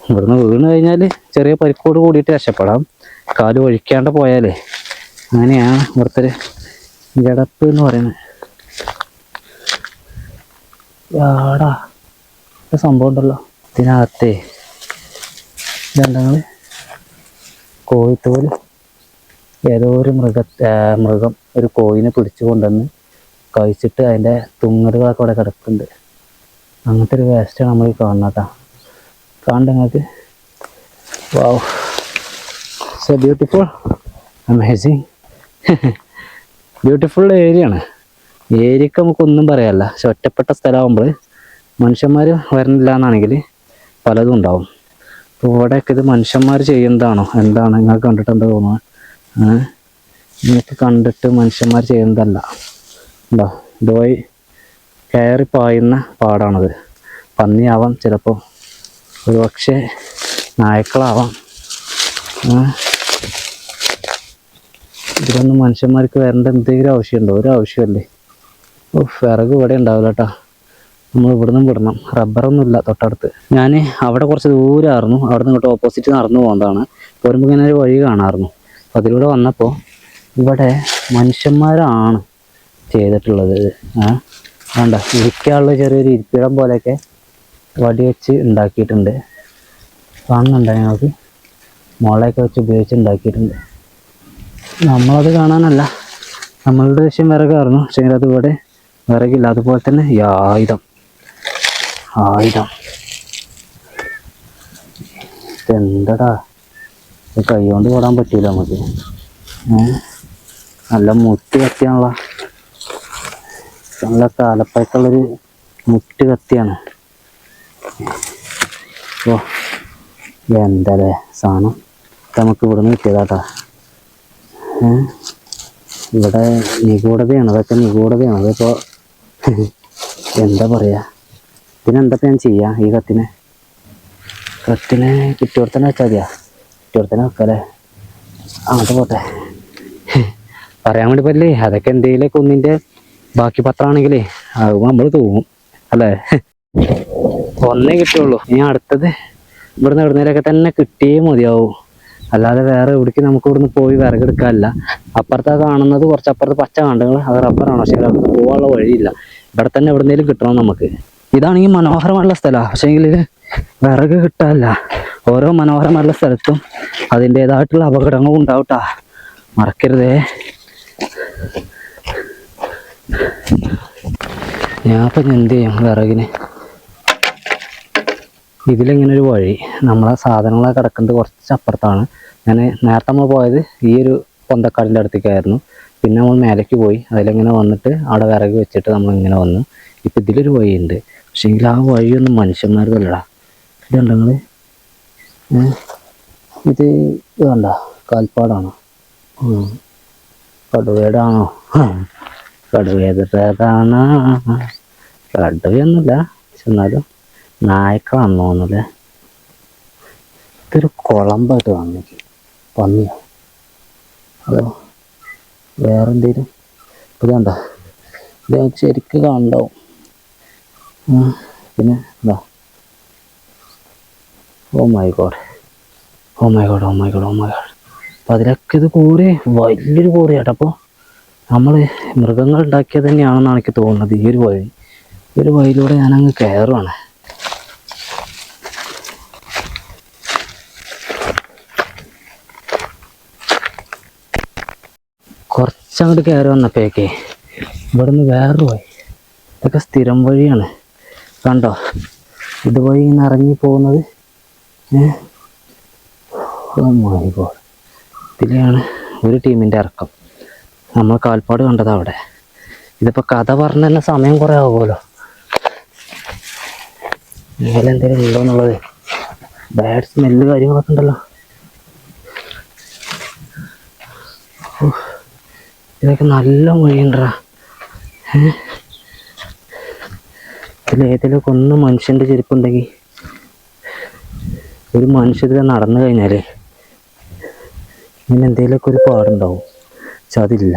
A: ഇവിടുന്ന് വീണ് കഴിഞ്ഞാൽ ചെറിയ പരിക്കോട് കൂടിയിട്ട് രക്ഷപ്പെടാം. കാല് വഴിക്കാണ്ട് പോയാലേ. അങ്ങനെയാണ് ഇവിടുത്തെ ഒരു കിടപ്പ് എന്ന് പറയുന്നത്. ആടാ സംഭവം ഉണ്ടല്ലോ ഇതിനകത്തെ. ഇതെന്താ, കോഴിത്തോല്. ഏതോ ഒരു മൃഗം ഒരു കോഴിനെ പിടിച്ചു കൊണ്ടുവന്ന് കഴിച്ചിട്ട് അതിൻ്റെ തുങ്ങലുകളൊക്കെ അവിടെ കിടക്കുന്നുണ്ട്. അങ്ങനത്തെ ഒരു വേസ്റ്റാണ് നമ്മൾ ഈ കാണുന്നത് കേട്ടോ. കാണണ്ട നിങ്ങൾക്ക്? വാവ്, സോ ബ്യൂട്ടിഫുൾ, അമേസിങ്. ബ്യൂട്ടിഫുൾ ഏരിയയാണ്. ഏരിയക്ക് നമുക്കൊന്നും പറയാനില്ല. പക്ഷെ ഒറ്റപ്പെട്ട സ്ഥലമാകുമ്പോൾ മനുഷ്യന്മാർ വരണില്ല എന്നാണെങ്കിൽ പലതും ഉണ്ടാവും. അപ്പോൾ ഇവിടെയൊക്കെ ഇത് മനുഷ്യന്മാർ ചെയ്യുന്നതാണോ എന്താണ് നിങ്ങൾക്ക് കണ്ടിട്ട് എന്താ തോന്നുന്നത്? നിങ്ങൾക്ക് കണ്ടിട്ട് മനുഷ്യന്മാർ ചെയ്യുന്നതല്ല. ഉണ്ടോ, ഇതുവഴി കയറി പായുന്ന പാടാണത്. പന്നിയാവാം, ചിലപ്പോൾ ഒരു പക്ഷേ നായ്ക്കളാവാം. ഇതിലൊന്നും മനുഷ്യന്മാർക്ക് വരേണ്ട എന്തെങ്കിലും ആവശ്യമുണ്ടോ? ഒരു ആവശ്യമല്ലേ. വിറക് ഇവിടെ ഉണ്ടാവില്ല കേട്ടോ. നമ്മൾ ഇവിടുന്ന് വിടണം. റബ്ബറൊന്നുമില്ല തൊട്ടടുത്ത്. ഞാൻ അവിടെ കുറച്ച് ദൂരമായിരുന്നു. അവിടെ നിന്ന് ഇങ്ങോട്ട് ഓപ്പോസിറ്റ് നടന്നു പോകുന്നതാണ്. പോരുമ്പോൾ ഇങ്ങനെ ഒരു വഴി കാണാമായിരുന്നു. അപ്പോൾ അതിലൂടെ വന്നപ്പോൾ ഇവിടെ മനുഷ്യന്മാരാണ് ചെയ്തിട്ടുള്ളത്. വേണ്ട, ഇരിക്കാനുള്ള ചെറിയൊരു ഇരിപ്പിടം പോലെയൊക്കെ വടി വെച്ച് ഉണ്ടാക്കിയിട്ടുണ്ട്. കാണുന്നുണ്ടോ ഞങ്ങൾക്ക്? മുളയൊക്കെ വെച്ച് ഉപയോഗിച്ച് ഉണ്ടാക്കിയിട്ടുണ്ട്. നമ്മളത് കാണാനല്ല, നമ്മളുടെ ലക്ഷ്യം വിറകായിരുന്നു. പക്ഷേ അത് ഇവിടെ വിറകില്ല. അതുപോലെ തന്നെ ഈ ആയുധം എന്തടാ, കൈ കൊണ്ട് തൊടാൻ പറ്റൂല നമുക്ക്. നല്ല മുറ്റ് കത്തിയാണല്ലോ. നല്ല കാലപ്പഴക്കുള്ളൊരു മുറ്റ് കത്തിയാണ്. ഓ എന്തല്ലേ സാധനം. നമുക്ക് ഇവിടെ നിന്ന് കിട്ടിയതാട്ടാ. ഇവിടെ നിഗൂഢതയാണ്, അതൊക്കെ നിഗൂഢതയാണ്. അതിപ്പോൾ എന്താ പറയുക, ഇതിനെന്താ ഞാൻ ചെയ്യാം? ഈ കത്തിനെ ചുറ്റുവട്ടനെ വെച്ചാൽ മതിയാ? ചുറ്റുവട്ടനെ വെക്കല്ലേ? അങ്ങോട്ട് പോട്ടെ. പറയാൻ വേണ്ടി പറ്റില്ലേ, അതൊക്കെ എന്തെങ്കിലുമൊക്കെ ഒന്നിൻ്റെ ബാക്കി പത്രമാണെങ്കിലേ ആകുമ്പോൾ നമ്മൾ തൂങ്ങും അല്ലേ. ഒന്നേ കിട്ടുള്ളൂ. ഇനി അടുത്തത് ഇവിടുന്ന് എവിടുന്നേലൊക്കെ തന്നെ കിട്ടിയേ മതിയാവും. അല്ലാതെ വേറെ എവിടേക്ക് നമുക്ക് ഇവിടുന്ന് പോയി വിറകെടുക്കാനില്ല. അപ്പുറത്താ കാണുന്നത്, കുറച്ചപ്പുറത്ത് പച്ച കണ്ടങ്ങൾ, അത് റബ്ബറാണ്. പക്ഷേ അവിടെ പോകാനുള്ള വഴിയില്ല. ഇവിടെ തന്നെ എവിടുന്നേലും കിട്ടണം നമുക്ക്. ഇതാണെങ്കിൽ മനോഹരമായിട്ടുള്ള സ്ഥലമാണ്. പക്ഷേ എങ്കിൽ വിറക് കിട്ടാനില്ല. ഓരോ മനോഹരമായിട്ടുള്ള സ്ഥലത്തും അതിൻ്റേതായിട്ടുള്ള അപകടങ്ങളും ഉണ്ടാവട്ടാ, മറക്കരുതേ. ഞാനിപ്പം എന്ത് ചെയ്യും? വിറകിന് ഇതിലിങ്ങനെ ഒരു വഴി, നമ്മളെ സാധനങ്ങളൊക്കെ കിടക്കുന്നത് കുറച്ച് അപ്പുറത്താണ്. ഞാൻ നേരത്തെ നമ്മൾ പോയത് ഈ ഒരു പൊന്തക്കാടിൻ്റെ അടുത്തേക്കായിരുന്നു. പിന്നെ നമ്മൾ മേലേക്ക് പോയി അതിലിങ്ങനെ വന്നിട്ട് അവിടെ വിറക് വെച്ചിട്ട് നമ്മളിങ്ങനെ വന്നു. ഇപ്പം ഇതിലൊരു വഴിയുണ്ട്. പക്ഷേ എങ്കിൽ ആ വഴിയൊന്നും മനുഷ്യന്മാർക്കല്ലടാ. ഇതുണ്ട് നിങ്ങൾ, ഇത് വേണ്ട, കാൽപ്പാടാണോ? കടുവയുടെയാണോ? കടുവേതാണ്. കടുവയൊന്നുമില്ല, പക്ഷെ എന്നാലും നായ്ക്കളാണെന്ന് തോന്നുന്നല്ലേ. ഇതൊരു കുളമ്പായിട്ട് കാണുന്നെനിക്ക്. പന്നിയോ അതോ വേറെന്തേലും? ഇത് കണ്ടോ, ഇത് ശരിക്കും കാണണ്ടാവും. പിന്നെ എന്താ, ഓ മൈ ഗോഡ്. അപ്പം അതിലൊക്കെ ഇത് കൂറി, വലിയൊരു കൂറിയാട്ടോ. അപ്പോൾ നമ്മൾ മൃഗങ്ങൾ ഉണ്ടാക്കിയത് തന്നെയാണെന്നാണ് എനിക്ക് തോന്നുന്നത്. ഈ ഒരു വഴിയിലൂടെ ഞാനങ്ങ് കയറുവാണ്. കുറച്ചങ്ങോട്ട് കയറി വന്നപ്പോഴേക്കേ ഇവിടുന്ന് വേറൊരു വഴി. ഇതൊക്കെ സ്ഥിരം വഴിയാണ് കണ്ടോ. ഇതുവഴി ഇങ്ങനെ ഇറങ്ങി പോകുന്നത്. Oh my god. ഇതിലാണ് ഒരു ടീമിൻ്റെ ഇറക്കം. നമ്മൾ കാൽപ്പാട് കണ്ടത് അവിടെ. ഇതിപ്പോൾ കഥ പറഞ്ഞ തന്നെ സമയം കുറേ ആകുമല്ലോ. മേലെ എന്തെങ്കിലും ഉണ്ടോ എന്നുള്ളത്. ബാഡ് സ്മെല്ല് കാര്യങ്ങളൊക്കെ ഉണ്ടല്ലോ. ഇതൊക്കെ നല്ല മൊഴിയുണ്ടാ. ഇതിലേതിലൊക്കെ ഒന്ന് മനുഷ്യൻ്റെ ചെരുപ്പുണ്ടെങ്കിൽ, ഒരു മനുഷ്യർ നടന്നു കഴിഞ്ഞാൽ ഇങ്ങനെ എന്തെങ്കിലുമൊക്കെ ഒരു പാടുണ്ടാവും. പക്ഷെ അതില്ല.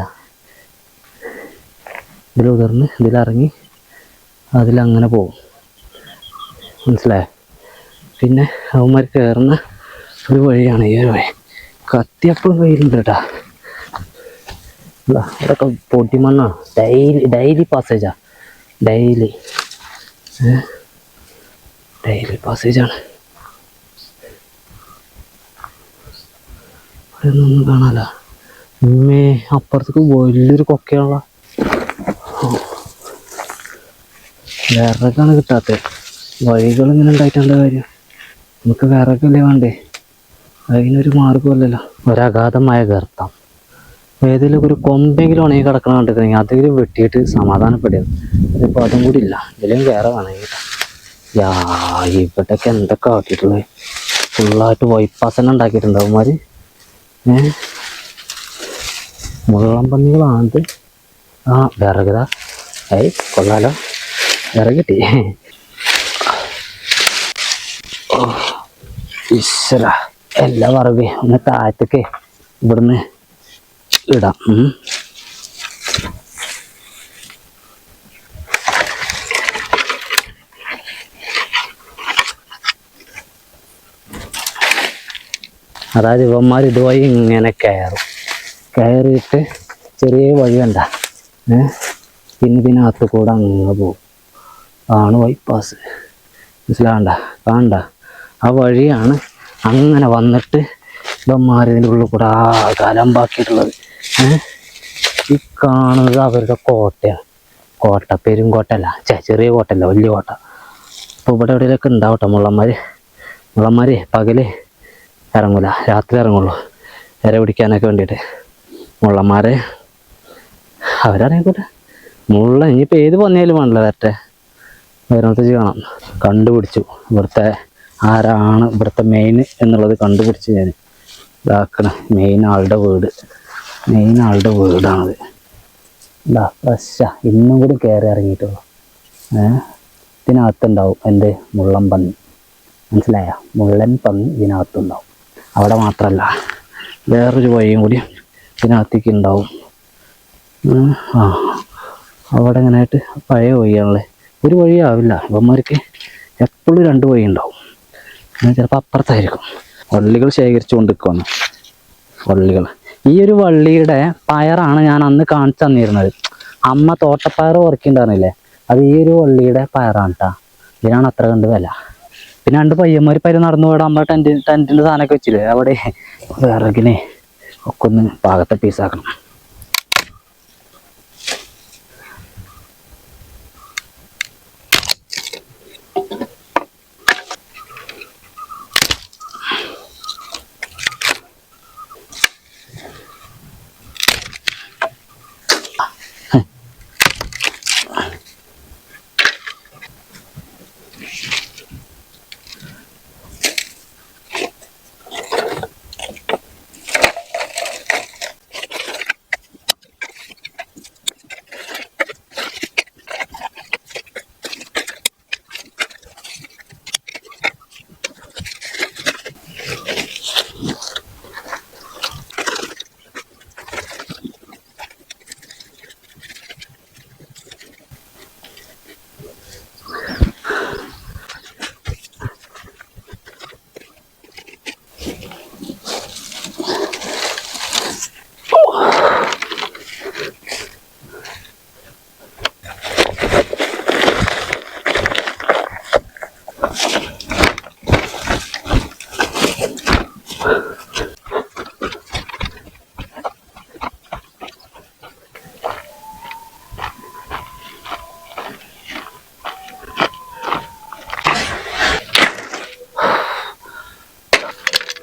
A: ഇതിലുതിർന്ന് ഇതിലിറങ്ങി അതിലങ്ങനെ പോവും. മനസ്സിലായോ? പിന്നെ അവന്മാർ കയറുന്ന ഒരു വഴിയാണ് ഈ ഒരു വഴി. കത്തിയപ്പോഴും കയ്യിലുണ്ട് കേട്ടാ. ഇതൊക്കെ പൊട്ടിമണ്ണാണ്. ഡെയിലി പാസേജാ. ഡെയിലി പാസേജാണ്. ഒന്നും കാണാല. അപ്പുറത്തേക്ക് വലിയൊരു കൊക്കയുള്ള വിറകാണ് കിട്ടാത്തത്. വഴികൾ ഇങ്ങനെ ഉണ്ടായിട്ടുണ്ട് കാര്യം. നമുക്ക് വിറകല്ലേ വേണ്ടേ? അതിനൊരു മാർഗമല്ലല്ലോ. ഒരഗാധമായ ഗർത്തം. ഏതെങ്കിലും ഒരു കൊമ്പെങ്കിലും ഉണങ്ങി കിടക്കണം കണ്ടിട്ടുണ്ടെങ്കിൽ അതെങ്കിലും വെട്ടിയിട്ട് സമാധാനപ്പെടുക. ഇതിപ്പോൾ അതും കൂടി ഇല്ല. ഇതിലും കയറി വേണമെങ്കിൽ ഇവിടെയൊക്കെ എന്തൊക്കെ ആക്കിയിട്ടുള്ളത്. ഫുള്ളായിട്ട് ബൈപ്പാസ് തന്നെ ഉണ്ടാക്കിയിട്ടുണ്ട് അവന്മാർ. മുള്ളം പന്നികളാണിത്. ആ വിറകതാ. കൊള്ളാലോ, വിറക് കിട്ടി. ഈശ്വര, എല്ലാ വിറക് ഒന്ന് താഴത്തേക്ക് ഇവിടുന്ന് ഇടാം. അതായത് ഇവന്മാർ ഇതുവഴി ഇങ്ങനെ കയറിയിട്ട് ചെറിയ വഴി കണ്ട, പിന്നെ ഇതിനകത്ത് കൂടെ അങ്ങ് പോകും. ആണ് ബൈപ്പാസ്. മനസ്സിലാകണ്ട? കാണണ്ട? ആ വഴിയാണ് അങ്ങനെ വന്നിട്ട് ഇവന്മാർ ഇതിൻ്റെ ഉള്ളിൽ കൂടെ കലമ്പാക്കിയിട്ടുള്ളത്. ഈ കാണുന്നത് അവരുടെ കോട്ടയാണ്. കോട്ട പെരുങ്കോട്ടല്ല, ചെറിയ കോട്ടയല്ല, വലിയ കോട്ട. അപ്പോൾ ഇവിടെ എവിടെയൊക്കെ ഉണ്ടാവട്ടെ മുള്ളന്മാർ പകല് ഇറങ്ങൂല, രാത്രി ഇറങ്ങുള്ളൂ ഇര പിടിക്കാനൊക്കെ വേണ്ടിയിട്ട്. മുള്ളന്മാരെ അവരറിയിക്കോട്ടെ. മുള്ള ഇനിയിപ്പോൾ ഏത് പന്നിയാലും വേണല്ലോ തെറ്റെ വരുന്നത് ചെയ്യണം. കണ്ടുപിടിച്ചു ഇവിടുത്തെ ആരാണ് ഇവിടുത്തെ മെയിൻ എന്നുള്ളത് കണ്ടുപിടിച്ച് ഞാൻ ഇതാക്കണം. മെയിൻ ആളുടെ വീടാണത്. ഇതാ ഫ്രഷാ, ഇന്നും കൂടി കയറി ഇറങ്ങിയിട്ടുള്ളൂ. ഇതിനകത്തുണ്ടാവും എന്ത് മുള്ളൻ പന്നി. മനസ്സിലായ? മുള്ളൻ പന്നി ഇതിനകത്തുണ്ടാവും. അവിടെ മാത്രമല്ല, വേറൊരു വഴിയും കൂടി ഇതിനകത്തേക്ക് ഉണ്ടാവും. അവിടെ ഇങ്ങനെയായിട്ട് പഴയ വഴിയാണല്ലേ. ഒരു വഴിയാവില്ല ഇവന്മാർക്ക്, എപ്പോഴും 2 വഴി ഉണ്ടാവും. ചിലപ്പോൾ അപ്പുറത്തായിരിക്കും. വള്ളികൾ ശേഖരിച്ചു കൊണ്ടിരിക്കുകയാണ്. വള്ളികൾ, ഈ ഒരു വള്ളിയുടെ പയറാണ് ഞാൻ അന്ന് കാണിച്ചു തന്നിരുന്നത്. അമ്മ തോട്ടപ്പയർ ഉറക്കിണ്ടായിരുന്നില്ലേ, അത് ഈ ഒരു വള്ളിയുടെ പയറാണ് കേട്ടോ. ഇതിനാണ് അത്ര കണ്ട് വില. പിന്നെ 2 പയ്യന്മാർ നടന്നു പോയിട്ട് നമ്മൾ ടെൻറ്റിൻ്റെ സാധനമൊക്കെ വെച്ചില്ലേ, അവിടെ വിറകിനെ ഒക്കെ ഒന്ന് പാകത്തെ പീസാക്കണം.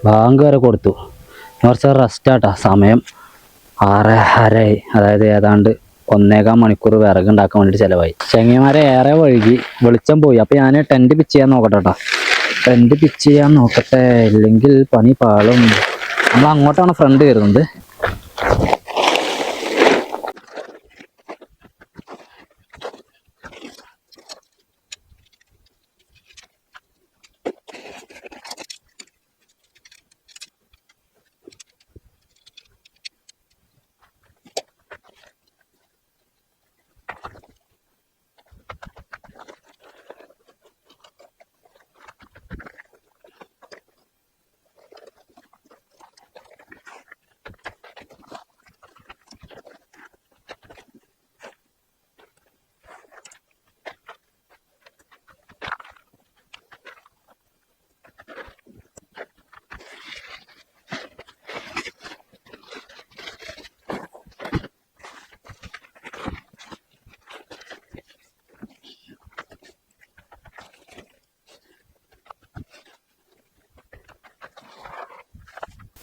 A: ബാങ്ക് വരെ കൊടുത്തു. കുറച്ച് റെസ്റ്റാട്ടാ. സമയം 6:30 അതായത് ഏതാണ്ട് 1.25 മണിക്കൂർ വിറകുണ്ടാക്കാൻ വേണ്ടിയിട്ട് ചിലവായി. ചെങ്ങന്മാരെ ഏറെ വഴുകി, വെളിച്ചം പോയി. അപ്പോൾ ഞാൻ ടെൻറ്റ് പിച്ച് ചെയ്യാൻ നോക്കട്ടെ കേട്ടോ. ടെൻറ്റ് പിച്ച് ചെയ്യാൻ നോക്കട്ടെ, ഇല്ലെങ്കിൽ പണി പാളും. നമ്മൾ അങ്ങോട്ടാണ് ഫ്രണ്ട് വരുന്നത്.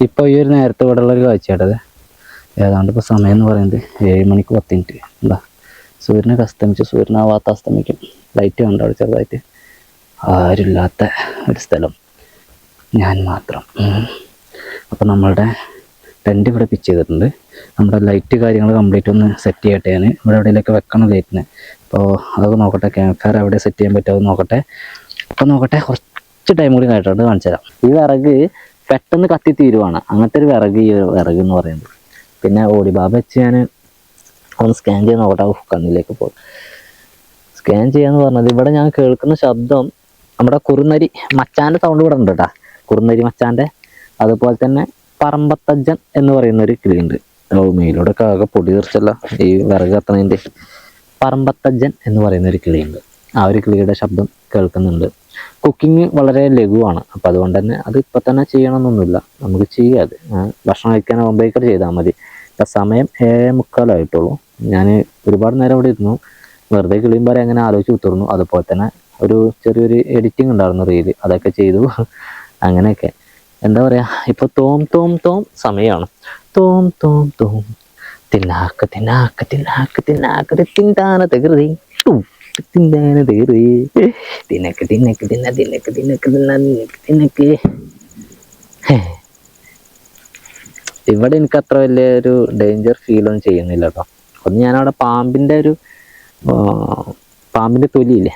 A: ഇപ്പോൾ ഈ ഒരു നേരത്തെ ഇവിടെ ഉള്ളൊരു കാഴ്ചയാട്ടത്. ഏതാണ്ട് ഇപ്പോൾ സമയം എന്ന് പറയുന്നത് 7:10 എന്താ സൂര്യനൊക്കെ അസ്തമിച്ച്, സൂര്യനാവാത്ത അസ്തമിക്കും. ലൈറ്റ് കണ്ടോ അവിടെ ചെറുതായിട്ട്? ആരുമില്ലാത്ത ഒരു സ്ഥലം, ഞാൻ മാത്രം. അപ്പോൾ നമ്മളുടെ ടെൻറ്റ് ഇവിടെ പിച്ച് ചെയ്തിട്ടുണ്ട്. നമ്മുടെ ലൈറ്റ് കാര്യങ്ങൾ കംപ്ലീറ്റ് ഒന്ന് സെറ്റ് ചെയ്യട്ടെ. ഞാൻ ഇവിടെ എവിടെയെങ്കിലൊക്കെ വെക്കണം ലൈറ്റിന്. അപ്പോൾ അതൊക്കെ നോക്കട്ടെ. ക്യാമ്പ് ഫയർ എവിടെ സെറ്റ് ചെയ്യാൻ പറ്റുമോ നോക്കട്ടെ. അപ്പോൾ നോക്കട്ടെ, കുറച്ച് ടൈം കൂടി കഴിഞ്ഞിട്ട് കാണിച്ചു തരാം. ഈ വിറക് പെട്ടെന്ന് കത്തി തീരുവാണ്. അങ്ങനത്തെ ഒരു വിറക് ഈ വിറക് എന്ന് പറയുന്നത്. പിന്നെ ഓടിബാബ വെച്ച് ഞാൻ ഒന്ന് സ്കാൻ ചെയ്ത് നോക്കട്ടെ. കണ്ണിലേക്ക് പോകും. സ്കാൻ ചെയ്യാന്ന് പറഞ്ഞത് ഇവിടെ ഞാൻ കേൾക്കുന്ന ശബ്ദം നമ്മുടെ കുറുനരി മച്ചാൻ്റെ സൗണ്ട് ഇവിടെ ഉണ്ട് കേട്ടോ. കുറുനരി മച്ചാൻ്റെ. അതുപോലെ തന്നെ പറമ്പത്തജ്ജൻ എന്ന് പറയുന്നൊരു കിളിയുണ്ട്. മെയിലൂടെ ആകെ പൊടി തീർച്ചല്ല ഈ വിറക് കത്തണതിൻ്റെ. പറമ്പത്തജ്ജൻ എന്ന് പറയുന്നൊരു കിളിയുണ്ട്. ആ ഒരു കിളിയുടെ ശബ്ദം കേൾക്കുന്നുണ്ട്. കുക്കിംഗ് വളരെ ലഘുവാണ്. അപ്പം അതുകൊണ്ട് തന്നെ അത് ഇപ്പം തന്നെ ചെയ്യണമെന്നൊന്നുമില്ല, നമുക്ക് ചെയ്യാതെ ഭക്ഷണം കഴിക്കാൻ ഒമ്പേക്കർ ചെയ്താൽ മതി. ഇപ്പം സമയം 7:45 ഞാൻ ഒരുപാട് നേരം ഇവിടെ ഇരുന്നു. വെറുതെ കിളിയുമ്പോൾ അങ്ങനെ ആലോചിച്ച് കുത്തിർന്നു. അതുപോലെ തന്നെ ഒരു ചെറിയൊരു എഡിറ്റിംഗ് ഉണ്ടായിരുന്നു, റീല്, അതൊക്കെ ചെയ്തു. അങ്ങനെയൊക്കെ എന്താ പറയുക, ഇപ്പോൾ തോം സമയമാണ്. തോം തിന്നാക്ക് തിന്നാക്ക് തിന്നാക്ക് തിന്നാക്ക് തിന്താന തകൃതി തിന്നാന തകൃതി തിന്നക്ക് തിന്നക്ക് തിന്ന തിന്നക്ക് തിന്നക്ക് തിന്ന തിന്നക്ക്. ഇവിടെ എനിക്ക് അത്ര വലിയൊരു ഡേഞ്ചർ ഫീലൊന്നും ചെയ്യുന്നില്ല കേട്ടോ. ഒന്ന് ഞാനവിടെ പാമ്പിൻ്റെ തൊലിയില്ലേ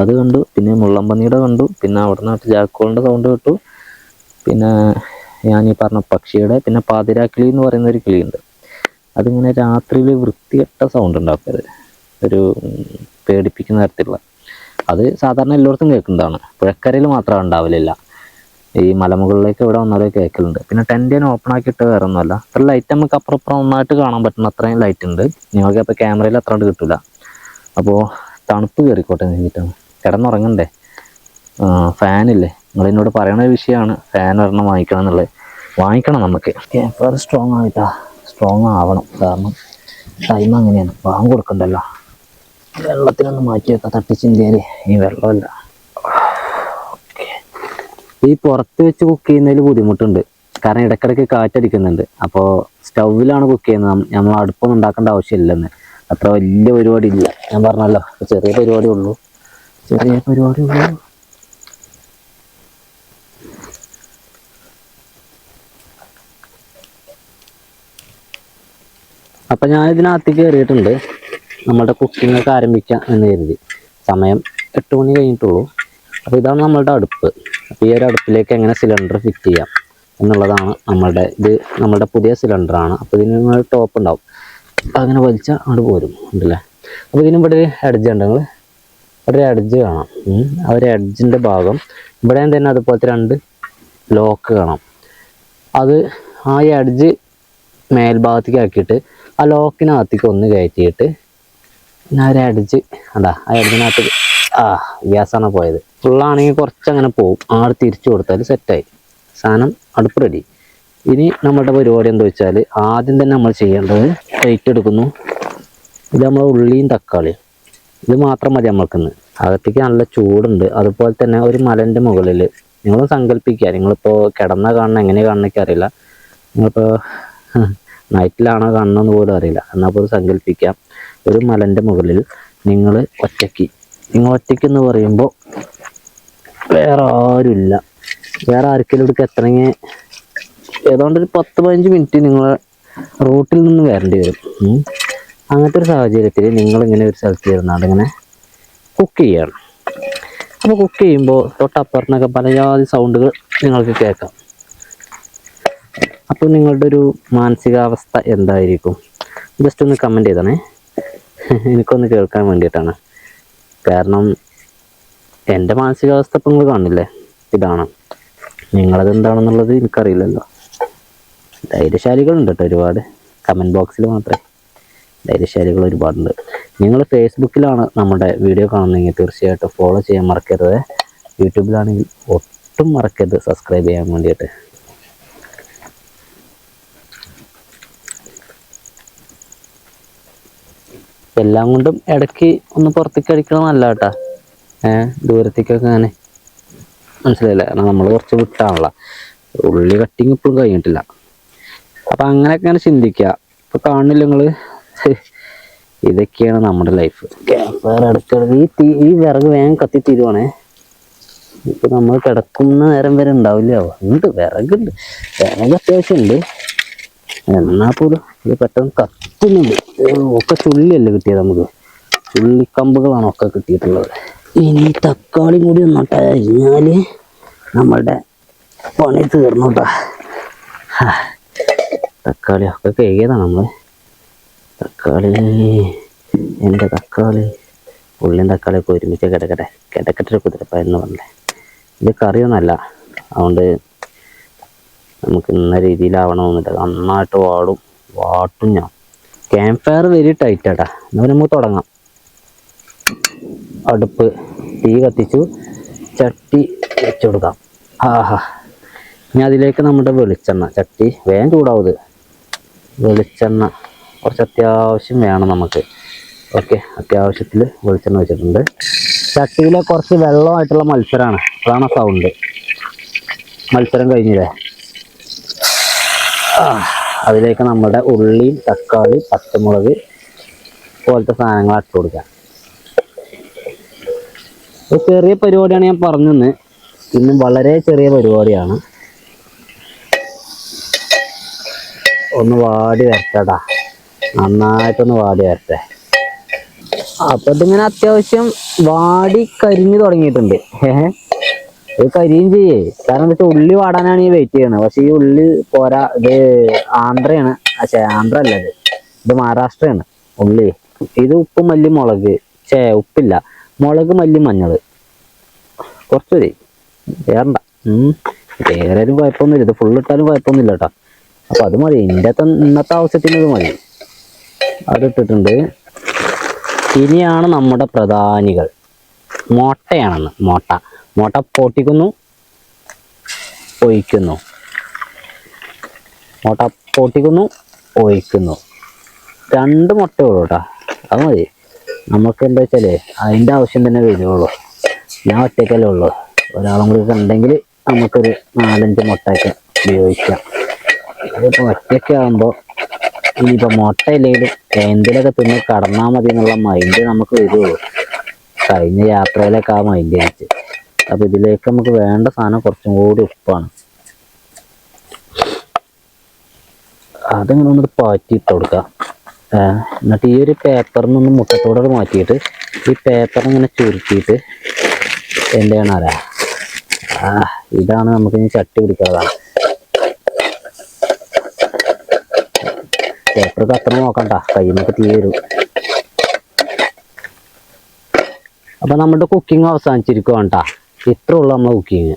A: അത് കണ്ടു. പിന്നെ മുള്ളമ്പന്നിയുടെ കണ്ടു. പിന്നെ അവിടെ നിന്ന് ജാക്കോളിൻ്റെ സൗണ്ട് കേട്ടു. പിന്നെ ഞാൻ ഈ പറഞ്ഞ പക്ഷിയുടെ, പിന്നെ പാതിരാക്കിളി എന്ന് പറയുന്ന ഒരു കിളിയുണ്ട്. അതിങ്ങനെ രാത്രിയിൽ വൃത്തികെട്ട സൗണ്ട് ഉണ്ടാക്കരുത്, ഒരു പേടിപ്പിക്കുന്ന തരത്തിലുള്ള. അത് സാധാരണ എല്ലായിടത്തും കേൾക്കുന്നതാണ്. പുഴക്കരയിൽ മാത്രം ഉണ്ടാവലില്ല. ഈ മലമുകളിലേക്ക് ഇവിടെ വന്നാലേ കേൾക്കലുണ്ട്. പിന്നെ ടെൻറ്റ് ഞാൻ ഓപ്പൺ ആക്കിയിട്ട് വേറെ ഒന്നുമല്ല. അത്ര ലൈറ്റ് നമുക്ക് അപ്പുറം നന്നായിട്ട് കാണാൻ പറ്റുന്ന അത്രയും ലൈറ്റ് ഉണ്ട്. നിങ്ങൾക്ക് അപ്പോൾ ക്യാമറയിൽ അത്ര കണ്ട് കിട്ടില്ല. അപ്പോൾ തണുപ്പ് കയറിക്കോട്ടെ എന്നിട്ടാണ്. കിടന്നുറങ്ങണ്ടേ? ഫാനില്ലേ? നിങ്ങളെന്നോട് പറയണ വിഷയമാണ് ഫാൻ ഒരെണ്ണം വാങ്ങിക്കണം എന്നുള്ളത്. വാങ്ങിക്കണം നമുക്ക്. ക്യാമ്പ് സ്ട്രോങ് ആയിട്ടാ, സ്ട്രോങ് ആവണം. കാരണം ടൈം അങ്ങനെയാണ്, പാമ്പ് കൊടുക്കണ്ടല്ലോ. വെള്ളത്തിനൊന്ന് മാറ്റി വെക്കാം. തട്ടിച്ചിന്തിയാൽ ഈ വെള്ളമല്ല. ഈ പുറത്ത് വെച്ച് കുക്ക് ചെയ്യുന്നതിൽ ബുദ്ധിമുട്ടുണ്ട്. കാരണം ഇടയ്ക്കിടയ്ക്ക് കാറ്റടിക്കുന്നുണ്ട്. അപ്പോൾ സ്റ്റൗവിലാണ് കുക്ക് ചെയ്യുന്നത്. നമ്മൾ അടുപ്പൊന്നും ഉണ്ടാക്കേണ്ട ആവശ്യമില്ലെന്ന്. അത്ര വലിയ പരിപാടി ഇല്ല. ഞാൻ പറഞ്ഞല്ലോ, ചെറിയ പരിപാടി ഉള്ളൂ. അപ്പം ഞാൻ ഇതിനകത്തേക്ക് കയറിയിട്ടുണ്ട്. നമ്മളുടെ കുക്കിംഗ് ഒക്കെ ആരംഭിക്കാം എന്ന് കരുതി. സമയം 8 മണി കഴിഞ്ഞിട്ടുള്ളൂ. അപ്പോൾ ഇതാണ് നമ്മളുടെ അടുപ്പ്. അപ്പോൾ ഈ ഒരു അടുപ്പിലേക്ക് എങ്ങനെ സിലിണ്ടർ ഫിറ്റ് ചെയ്യാം എന്നുള്ളതാണ് നമ്മളുടെ പുതിയ സിലിണ്ടറാണ്. അപ്പോൾ ഇതിന് ടോപ്പ് ഉണ്ടാവും. അപ്പോൾ അങ്ങനെ വലിച്ചാൽ അങ്ങോട്ട് പോരും ഉണ്ടല്ലേ. അപ്പോൾ ഇതിന് ഇവിടെ ഒരു എഡ്ജ് ഉണ്ടെങ്കിൽ ഒരു എഡ്ജ് കാണാം. ആ ഒരു എഡ്ജിൻ്റെ ഭാഗം ഇവിടെ തന്നെ അതുപോലത്തെ 2 ലോക്ക് കാണാം. അത് ആ എഡ്ജ് മേൽഭാഗത്തേക്ക് ആക്കിയിട്ട് ആ ലോക്കിനകത്തേക്ക് ഒന്ന് കയറ്റിയിട്ട് പിന്നെ ഒരു എഡ്ജ് അതാ ആ എഡ്ജിനകത്തേക്ക് ഗ്യാസാണ് പോയത്. ഫുള്ളാണെങ്കിൽ കുറച്ചങ്ങനെ പോവും. ആട് തിരിച്ചു കൊടുത്താൽ സെറ്റായി സാധനം. അടുപ്പ് റെഡി. ഇനി നമ്മുടെ പരിപാടി എന്താ വെച്ചാൽ ആദ്യം തന്നെ നമ്മൾ ചെയ്യേണ്ടത് പ്ലേറ്റ് എടുക്കുന്നു. ഇത് നമ്മൾ ഉള്ളിയും തക്കാളിയും ഇത് മാത്രം മതി നമ്മൾക്കിന്ന്. അകത്തേക്ക് നല്ല ചൂടുണ്ട്. അതുപോലെ തന്നെ ഒരു മലൻ്റെ മുകളിൽ നിങ്ങൾ സങ്കല്പിക്കുക. നിങ്ങളിപ്പോൾ കിടന്ന കാണണം, എങ്ങനെ കാണണമെന്നൊക്കെ അറിയില്ല. നിങ്ങളിപ്പോൾ നൈറ്റിലാണോ കാണണമെന്ന് പോലും അറിയില്ല. എന്നാൽ പോലും സങ്കല്പിക്കാം, ഒരു മലൻ്റെ മുകളിൽ നിങ്ങൾ ഒറ്റയ്ക്ക് എന്ന് പറയുമ്പോൾ വേറെ ആരുമില്ല. വേറെ ആർക്കെങ്കിലും ഇവിടേക്ക് എത്തണമെങ്കിൽ ഏതാണ്ട് ഒരു 10-15 മിനിറ്റ് നിങ്ങൾ റൂട്ടിൽ നിന്ന് വരേണ്ടി വരും. അങ്ങനത്തെ ഒരു സാഹചര്യത്തിൽ നിങ്ങളിങ്ങനെ ഒരു സ്ഥലത്ത് ഇരുന്നാണ്ട് ഇങ്ങനെ കുക്ക് ചെയ്യണം. അപ്പോൾ കുക്ക് ചെയ്യുമ്പോൾ തൊട്ടപ്പുറത്തൊക്കെ പല ജാതി സൗണ്ടുകൾ നിങ്ങൾക്ക് കേൾക്കാം. അപ്പോൾ നിങ്ങളുടെ ഒരു മാനസികാവസ്ഥ എന്തായിരിക്കും? ജസ്റ്റ് ഒന്ന് കമൻറ്റ് ചെയ്തണേ, എനിക്കൊന്ന് കേൾക്കാൻ വേണ്ടിയിട്ടാണ്. കാരണം എൻ്റെ മാനസികാവസ്ഥ ഇപ്പം നിങ്ങൾ കാണില്ലേ, ഇതാണ്. നിങ്ങളത് എന്താണെന്നുള്ളത് എനിക്കറിയില്ലല്ലോ. ധൈര്യശാലികളുണ്ട് കേട്ടോ ഒരുപാട്, കമൻറ്റ് ബോക്സിൽ മാത്രമേ. ധൈര്യശാലികൾ ഒരുപാടുണ്ട്. നിങ്ങൾ ഫേസ്ബുക്കിലാണ് നമ്മുടെ വീഡിയോ കാണുന്നതെങ്കിൽ തീർച്ചയായിട്ടും ഫോളോ ചെയ്യാൻ മറക്കരുത്. യൂട്യൂബിലാണെങ്കിൽ ഒട്ടും മറക്കരുത് സബ്സ്ക്രൈബ് ചെയ്യാൻ വേണ്ടിയിട്ട്. എല്ലാം കൊണ്ടും ഇടയ്ക്ക് ഒന്ന് പുറത്തേക്ക് അടിക്കണം നല്ല കേട്ടാ. ദൂരത്തേക്കൊക്കെ അങ്ങനെ മനസ്സിലായില്ല. കാരണം നമ്മൾ കുറച്ച് വിട്ടാണല്ലോ, ഉള്ളി കട്ടിങ് ഇപ്പോഴും കഴിഞ്ഞിട്ടില്ല. അപ്പം അങ്ങനെയൊക്കെ അങ്ങനെ ചിന്തിക്കുക. ഇപ്പം കാണില്ല നിങ്ങൾ, ഇതൊക്കെയാണ് നമ്മുടെ ലൈഫ്. വേറെ ഇടയ്ക്കിടയ്ക്ക് ഈ വിറക് വേഗം കത്തി തീരുവാണേ. ഇപ്പം നമ്മൾ കിടക്കുന്ന നേരം വരെ ഉണ്ടാവില്ല. ഉണ്ട്, വിറകുണ്ട്, വിറക് അത്യാവശ്യമുണ്ട്. എന്നാൽ പോലും ഇത് പെട്ടെന്ന് കത്തുന്നുണ്ട്. ഒക്കെ ചുള്ളിയല്ലേ കിട്ടിയത് നമുക്ക്, ചുള്ളിക്കമ്പുകളാണ് ഒക്കെ കിട്ടിയിട്ടുള്ളത്. ഇനി തക്കാളി കൂടി ഒന്നോട്ട് അരിഞ്ഞാൽ നമ്മളുടെ പണി തീർന്നോട്ടാ. തക്കാളി ഒക്കെ കഴുകിയതാണ് നമ്മൾ. തക്കാളി, എൻ്റെ തക്കാളി, ഉള്ളിയും തക്കാളിയൊക്കെ ഒരുമിച്ച് കിടക്കട്ടെ കുതിരപ്പായെന്ന് പറഞ്ഞേ. ഇത് കറിയൊന്നുമല്ല, അതുകൊണ്ട് നമുക്ക് ഇന്ന രീതിയിലാവണമെന്നില്ല. നന്നായിട്ട് വാട്ടും ഞാൻ. ക്യാമ്പ് ഫയർ വെരി ടൈറ്റാട്ടാ. എന്നാൽ നമുക്ക് തുടങ്ങാം. അടുപ്പ് തീ കത്തിച്ചു, ചട്ടി വെച്ച് കൊടുക്കാം. ഇനി അതിലേക്ക് നമ്മുടെ വെളിച്ചെണ്ണ, ചട്ടി വേഗം ചൂടാവുത്. വെളിച്ചെണ്ണ കുറച്ച് അത്യാവശ്യം വേണം നമുക്ക്. ഓക്കെ, അത്യാവശ്യത്തിൽ വെളിച്ചെണ്ണ വെച്ചിട്ടുണ്ട്. ചട്ടിയിലെ കുറച്ച് വെള്ളമായിട്ടുള്ള മത്സരമാണ്, അതാണ് സൗണ്ട്. മത്സരം കഴിഞ്ഞില്ലേ. അതിലേക്ക് നമ്മുടെ ഉള്ളിയും തക്കാളി പച്ചമുളക് പോലത്തെ സാധനങ്ങൾ ഇട്ട് കൊടുക്കാം. ഒരു ചെറിയ പരിപാടിയാണ് ഞാൻ പറഞ്ഞത്, ഇന്നും വളരെ ചെറിയ പരിപാടിയാണ്. ഒന്ന് വാടി വരട്ടെടാ, നന്നായിട്ടൊന്ന് വാടി വരട്ടെ. അപ്പൊ ഇതിങ്ങനെ അത്യാവശ്യം വാടി കരിഞ്ഞു തുടങ്ങിയിട്ടുണ്ട്. ഇത് കരിയും ചെയ്യേ. കാരണം എന്താ വെച്ചാൽ ഉള്ളി വാടാനാണ് ഈ വെയിറ്റ് ചെയ്യുന്നത്. പക്ഷെ ഈ ഉള്ളി പോരാ, ഇത് ആന്ധ്രയാണ്. ആന്ധ്ര അല്ല, ഇത് മഹാരാഷ്ട്രയാണ് ഉള്ളി. ഇത് ഉപ്പ് മല്ലി മുളക്, ഉപ്പില്ല, മുളക് മല്ലി മഞ്ഞൾ കുറച്ചൊരു വേറണ്ട. വേറൊരു കുഴപ്പമൊന്നുമില്ല, ഇത് ഫുള്ളിട്ടാലും കുഴപ്പമൊന്നുമില്ല കേട്ടോ. അപ്പൊ അത് മതി, ഇന്നത്തെ ആവശ്യത്തിന് ഇത് മതി. അതിട്ടിട്ടുണ്ട്. ഇനിയാണ് നമ്മുടെ പ്രധാനികൾ. മുട്ടയാണെന്ന്. മുട്ട പൊട്ടിക്കുന്നു, ഒഴിക്കുന്നു. മുട്ട പൊട്ടിക്കുന്നു, ഒഴിക്കുന്നു. 2 മുട്ടയുള്ളൂ കേട്ടോ, അത് മതി. നമുക്ക് എന്താ വെച്ചാലേ അതിൻ്റെ ആവശ്യം തന്നെ വരുള്ളൂ. ഞാൻ ഒറ്റയ്ക്കല്ലേ ഉള്ളൂ, ഒരാളും കൂടി ഉണ്ടെങ്കിൽ നമുക്കൊരു 4-5 മുട്ടയൊക്കെ ഉപയോഗിക്കാം. ഇതിപ്പോൾ ഒറ്റയ്ക്ക് ആകുമ്പോൾ ഇനിയിപ്പോൾ മുട്ട ഇല്ലെങ്കിലും എന്തിലൊക്കെ തിന്ന് കടന്നാൽ മതി എന്നുള്ള മൈൻഡ് നമുക്ക് വരുള്ളൂ. കഴിഞ്ഞ യാത്രയിലൊക്കെ ആ മൈൻഡ് എനിക്ക്. അപ്പോൾ ഇതിലേക്ക് നമുക്ക് വേണ്ട സാധനം കുറച്ചും കൂടി ഉപ്പാണ്. അതിങ്ങനെ ഒന്ന് പാറ്റിയിട്ട് കൊടുക്കാം. എന്നിട്ട് ഈ ഒരു പേപ്പറിൽ നിന്ന് മുട്ടത്തോടെ മാറ്റിയിട്ട് ഈ പേപ്പറിങ്ങനെ ചുരുട്ടിയിട്ട് എന്താണ് അറിയാം, ഇതാണ് നമുക്ക് ഇനി ചട്ടി പിടിക്കാതാണ്. പേപ്പർ കത്തണ നോക്കണ്ട, കയ്യിന്നൊക്കെ തീ വരും. അപ്പൊ നമ്മുടെ കുക്കിംഗ് അവസാനിച്ചിരിക്കുവാണ് കേട്ടാ. ഇത്ര ഉള്ളു നമ്മളെ കുക്കിങ്.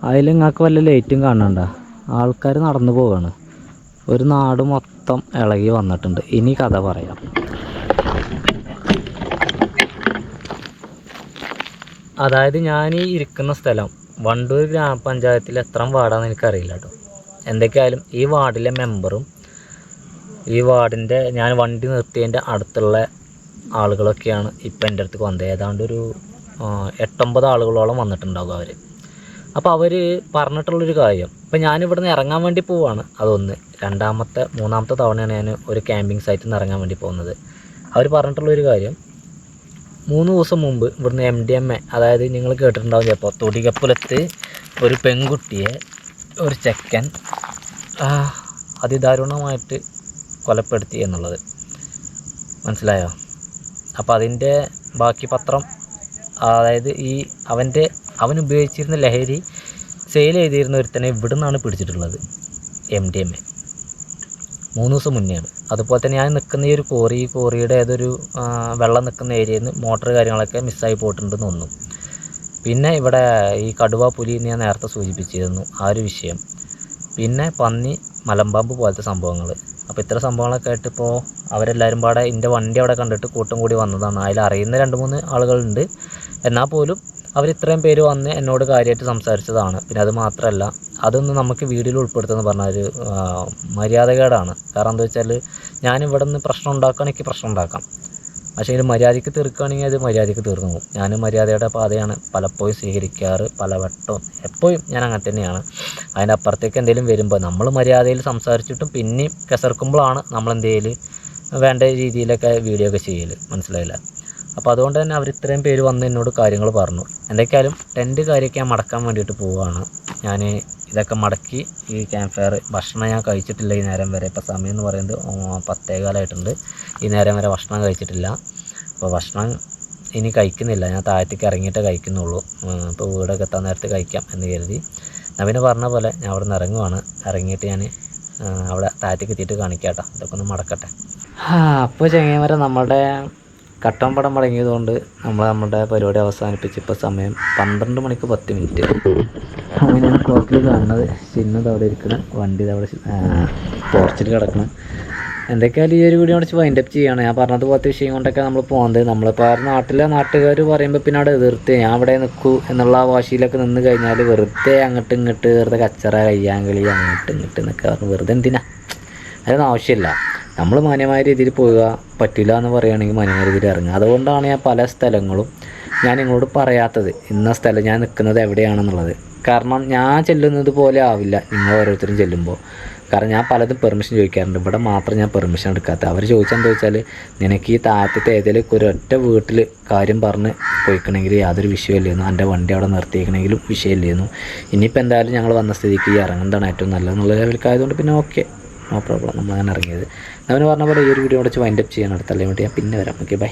A: അതിൽ നിങ്ങൾക്ക് വല്ല ലൈറ്റും കാണണ്ട, ആൾക്കാർ നടന്നു പോവാണ്. ഒരു നാട് മൊത്തം ഇളകി വന്നിട്ടുണ്ട്. ഇനി കഥ പറയാം. അതായത് ഞാൻ ഈ ഇരിക്കുന്ന സ്ഥലം വണ്ടൂർ ഗ്രാമപഞ്ചായത്തിൽ എത്ര വാർഡാണെന്ന് എനിക്കറിയില്ല കേട്ടോ. എന്തൊക്കെയായാലും ഈ വാർഡിലെ മെമ്പറും ഈ വാർഡിൻ്റെ ഞാൻ വണ്ടി നിർത്തിയതിൻ്റെ അടുത്തുള്ള ആളുകളൊക്കെയാണ് ഇപ്പം എൻ്റെ അടുത്തേക്ക് വന്നത്. ഏതാണ്ട് ഒരു 8-9 ആളുകളോളം വന്നിട്ടുണ്ടാകും അവർ. അപ്പോൾ അവർ പറഞ്ഞിട്ടുള്ളൊരു കാര്യം, ഇപ്പോൾ ഞാനിവിടുന്ന് ഇറങ്ങാൻ വേണ്ടി പോവുകയാണ്, അതൊന്ന്. മൂന്നാമത്തെ തവണയാണ് ഞാൻ ഒരു ക്യാമ്പിംഗ് സൈറ്റിൽ നിന്ന് ഇറങ്ങാൻ വേണ്ടി പോകുന്നത്. അവർ പറഞ്ഞിട്ടുള്ളൊരു കാര്യം, 3 ദിവസം മുമ്പ് ഇവിടുന്ന് MDMA, അതായത് നിങ്ങൾ കേട്ടിട്ടുണ്ടാവും ചിലപ്പോൾ, തൊടികപ്പുലത്ത് ഒരു പെൺകുട്ടിയെ ഒരു ചെക്കൻ അതിദാരുണമായിട്ട് കൊലപ്പെടുത്തി എന്നുള്ളത് മനസ്സിലായോ? അപ്പോൾ അതിൻ്റെ ബാക്കി പത്രം, അതായത് അവൻ ഉപയോഗിച്ചിരുന്ന ലഹരി സെയിൽ ചെയ്തിരുന്ന ഒരുത്തനെ ഇവിടെ നിന്നാണ് പിടിച്ചിട്ടുള്ളത്, MDMA. 3 ദിവസം മുന്നെയാണ്. അതുപോലെ തന്നെ ഞാൻ നിൽക്കുന്ന ഈ ഒരു കോറിയുടെ ഏതൊരു വെള്ളം നിൽക്കുന്ന ഏരിയയിൽ നിന്ന് മോട്ടർ കാര്യങ്ങളൊക്കെ മിസ്സായി പോയിട്ടുണ്ടെന്ന് തോന്നുന്നു. പിന്നെ ഇവിടെ ഈ കടുവ, പുലി എന്ന് ഞാൻ നേരത്തെ സൂചിപ്പിച്ചിരുന്നു, ആ ഒരു വിഷയം. പിന്നെ പന്നി, മലമ്പാമ്പ് പോലത്തെ സംഭവങ്ങൾ. അപ്പോൾ ഇത്ര സംഭവങ്ങളൊക്കെ ആയിട്ട് ഇപ്പോൾ അവരെല്ലാവരും പാടെ എൻ്റെ വണ്ടി അവിടെ കണ്ടിട്ട് കൂട്ടം കൂടി വന്നതാണ്. അതിൽ അറിയുന്ന 2-3 ആളുകളുണ്ട്. എന്നാൽ പോലും അവർ ഇത്രയും പേര് വന്ന് എന്നോട് കാര്യമായിട്ട് സംസാരിച്ചതാണ്. പിന്നെ അത് മാത്രമല്ല, അതൊന്നും നമുക്ക് വീഡിയോയിൽ ഉൾപ്പെടുത്തുമെന്ന് പറഞ്ഞാൽ ഒരു മര്യാദകേടാണ്. കാരണം എന്താ വെച്ചാൽ, ഞാനിവിടെ നിന്ന് പ്രശ്നം ഉണ്ടാക്കുകയാണെങ്കിൽ പ്രശ്നം ഉണ്ടാക്കാം, പക്ഷേ ഇത് മര്യാദയ്ക്ക് തീർക്കുകയാണെങ്കിൽ അത് മര്യാദയ്ക്ക് തീർന്നു പോകും. ഞാൻ മര്യാദയുടെ പാതയാണ് പലപ്പോഴും സ്വീകരിക്കാറ്, പലവട്ടവും എപ്പോഴും ഞാൻ അങ്ങനെ തന്നെയാണ്. അതിൻ്റെ അപ്പുറത്തേക്ക് എന്തെങ്കിലും വരുമ്പോൾ നമ്മൾ മര്യാദയിൽ സംസാരിച്ചിട്ടും പിന്നെയും കസർക്കുമ്പോഴാണ് നമ്മളെന്തെങ്കിലും വേണ്ട രീതിയിലൊക്കെ വീഡിയോ ഒക്കെ ചെയ്യൽ, മനസ്സിലായില്ല? അപ്പോൾ അതുകൊണ്ട് തന്നെ അവർ ഇത്രയും പേര് വന്ന് എന്നോട് കാര്യങ്ങൾ പറഞ്ഞു. എന്തൊക്കെയായാലും ടെൻറ്റ് കാര്യമൊക്കെ ഞാൻ മടക്കാൻ വേണ്ടിയിട്ട് പോവുകയാണ്. ഞാൻ ഇതൊക്കെ മടക്കി ഈ ക്യാമ്പ് ഫയർ ഭക്ഷണം ഞാൻ കഴിച്ചിട്ടില്ല ഈ നേരം വരെ. ഇപ്പോൾ സമയം എന്ന് പറയുന്നത് 10:15 ഈ നേരം വരെ ഭക്ഷണം കഴിച്ചിട്ടില്ല. അപ്പോൾ ഭക്ഷണം ഇനി കഴിക്കുന്നില്ല, ഞാൻ താഴത്തേക്ക് ഇറങ്ങിയിട്ടേ കഴിക്കുന്നുള്ളൂ. ഇപ്പോൾ വീടൊക്കെ എത്താൻ നേരത്ത് കഴിക്കാം എന്ന് കരുതി. ഞാൻ പിന്നെ പറഞ്ഞ പോലെ ഞാൻ അവിടെ നിന്ന് ഇറങ്ങുവാണ്. ഇറങ്ങിയിട്ട് ഞാൻ അവിടെ താഴത്തേക്ക് എത്തിയിട്ട് കാണിക്കാട്ടോ, ഇതൊക്കെ ഒന്ന് മടക്കട്ടെ. അപ്പോൾ ചെങ്ങന്മാരെ, നമ്മുടെ കട്ടൻ പടം മടങ്ങിയതുകൊണ്ട് നമ്മുടെ പരിപാടി അവസാനിപ്പിച്ച് ഇപ്പോൾ സമയം 12:10. അങ്ങനെയാണ് ക്ലോക്കിൽ കാണുന്നത്. ചിന്നത് അവിടെ ഇരിക്കണം, വണ്ടി അവിടെ പോർച്ചിൽ കിടക്കണം. എന്തൊക്കെയായാലും ഈ ഒരു വീഡിയോ അടിച്ച് വൈൻഡപ്പ് ചെയ്യുകയാണ്. ഞാൻ പറഞ്ഞതുപോലത്തെ വിഷയം കൊണ്ടൊക്കെ നമ്മൾ പോകുന്നത്. നമ്മളിപ്പോൾ നാട്ടുകാർ പറയുമ്പോൾ പിന്നെ അവിടെ എതിർത്ത് ഞാൻ അവിടെ നിൽക്കൂ എന്നുള്ള വാശിയിലൊക്കെ നിന്ന് കഴിഞ്ഞാൽ വെറുതെ അങ്ങോട്ട് ഇങ്ങോട്ട് വെറുതെ കച്ചറ, കയ്യാങ്കളി, അങ്ങോട്ട് ഇങ്ങോട്ട് എന്നൊക്കെ പറഞ്ഞു വെറുതെ എന്തിനാ, അതൊന്നും ആവശ്യമില്ല. നമ്മൾ മാന്യമായ രീതിയിൽ പോവുക, പറ്റില്ല എന്ന് പറയുകയാണെങ്കിൽ മാന്യമായ രീതിയിൽ ഇറങ്ങുക. അതുകൊണ്ടാണ് ഞാൻ പല സ്ഥലങ്ങളും ഞാൻ നിങ്ങളോട് പറയാത്തത്, ഇന്ന സ്ഥലം ഞാൻ നിൽക്കുന്നത് എവിടെയാണെന്നുള്ളത്. കാരണം ഞാൻ ചെല്ലുന്നത് പോലെ ആവില്ല നിങ്ങൾ ഓരോരുത്തരും ചെല്ലുമ്പോൾ. കാരണം ഞാൻ പലതും പെർമിഷൻ ചോദിക്കാറുണ്ട്, ഇവിടെ മാത്രം ഞാൻ പെർമിഷൻ എടുക്കാത്ത. അവർ ചോദിച്ചെന്താ വെച്ചാൽ, നിനക്ക് ഈ താഴത്തെ ഏതെങ്കിലും ഒരൊറ്റ വീട്ടിൽ കാര്യം പറഞ്ഞ് പോയിക്കണമെങ്കിൽ യാതൊരു വിഷയമില്ലായിരുന്നു, എൻ്റെ വണ്ടി അവിടെ നിർത്തിയിരിക്കണമെങ്കിലും വിഷയമില്ലായിരുന്നു. ഇനിയിപ്പോൾ എന്തായാലും ഞങ്ങൾ വന്ന സ്ഥിതിക്ക് ഈ ഇറങ്ങുന്നതാണ് ഏറ്റവും നല്ലതെന്നുള്ള ലെവലിക്കായതുകൊണ്ട് പിന്നെ ഓക്കെ, നോ പ്രോബ്ലം, നമ്മളങ്ങനെ ഇറങ്ങിയത്. അവന് പറഞ്ഞ പോലെ ഈ ഒരു വീഡിയോ വെച്ച് വൈൻഡപ്പ് ചെയ്യാൻ അടുത്തല്ലേ വേണ്ടി ഞാൻ പിന്നെ വരാം. Okay, by.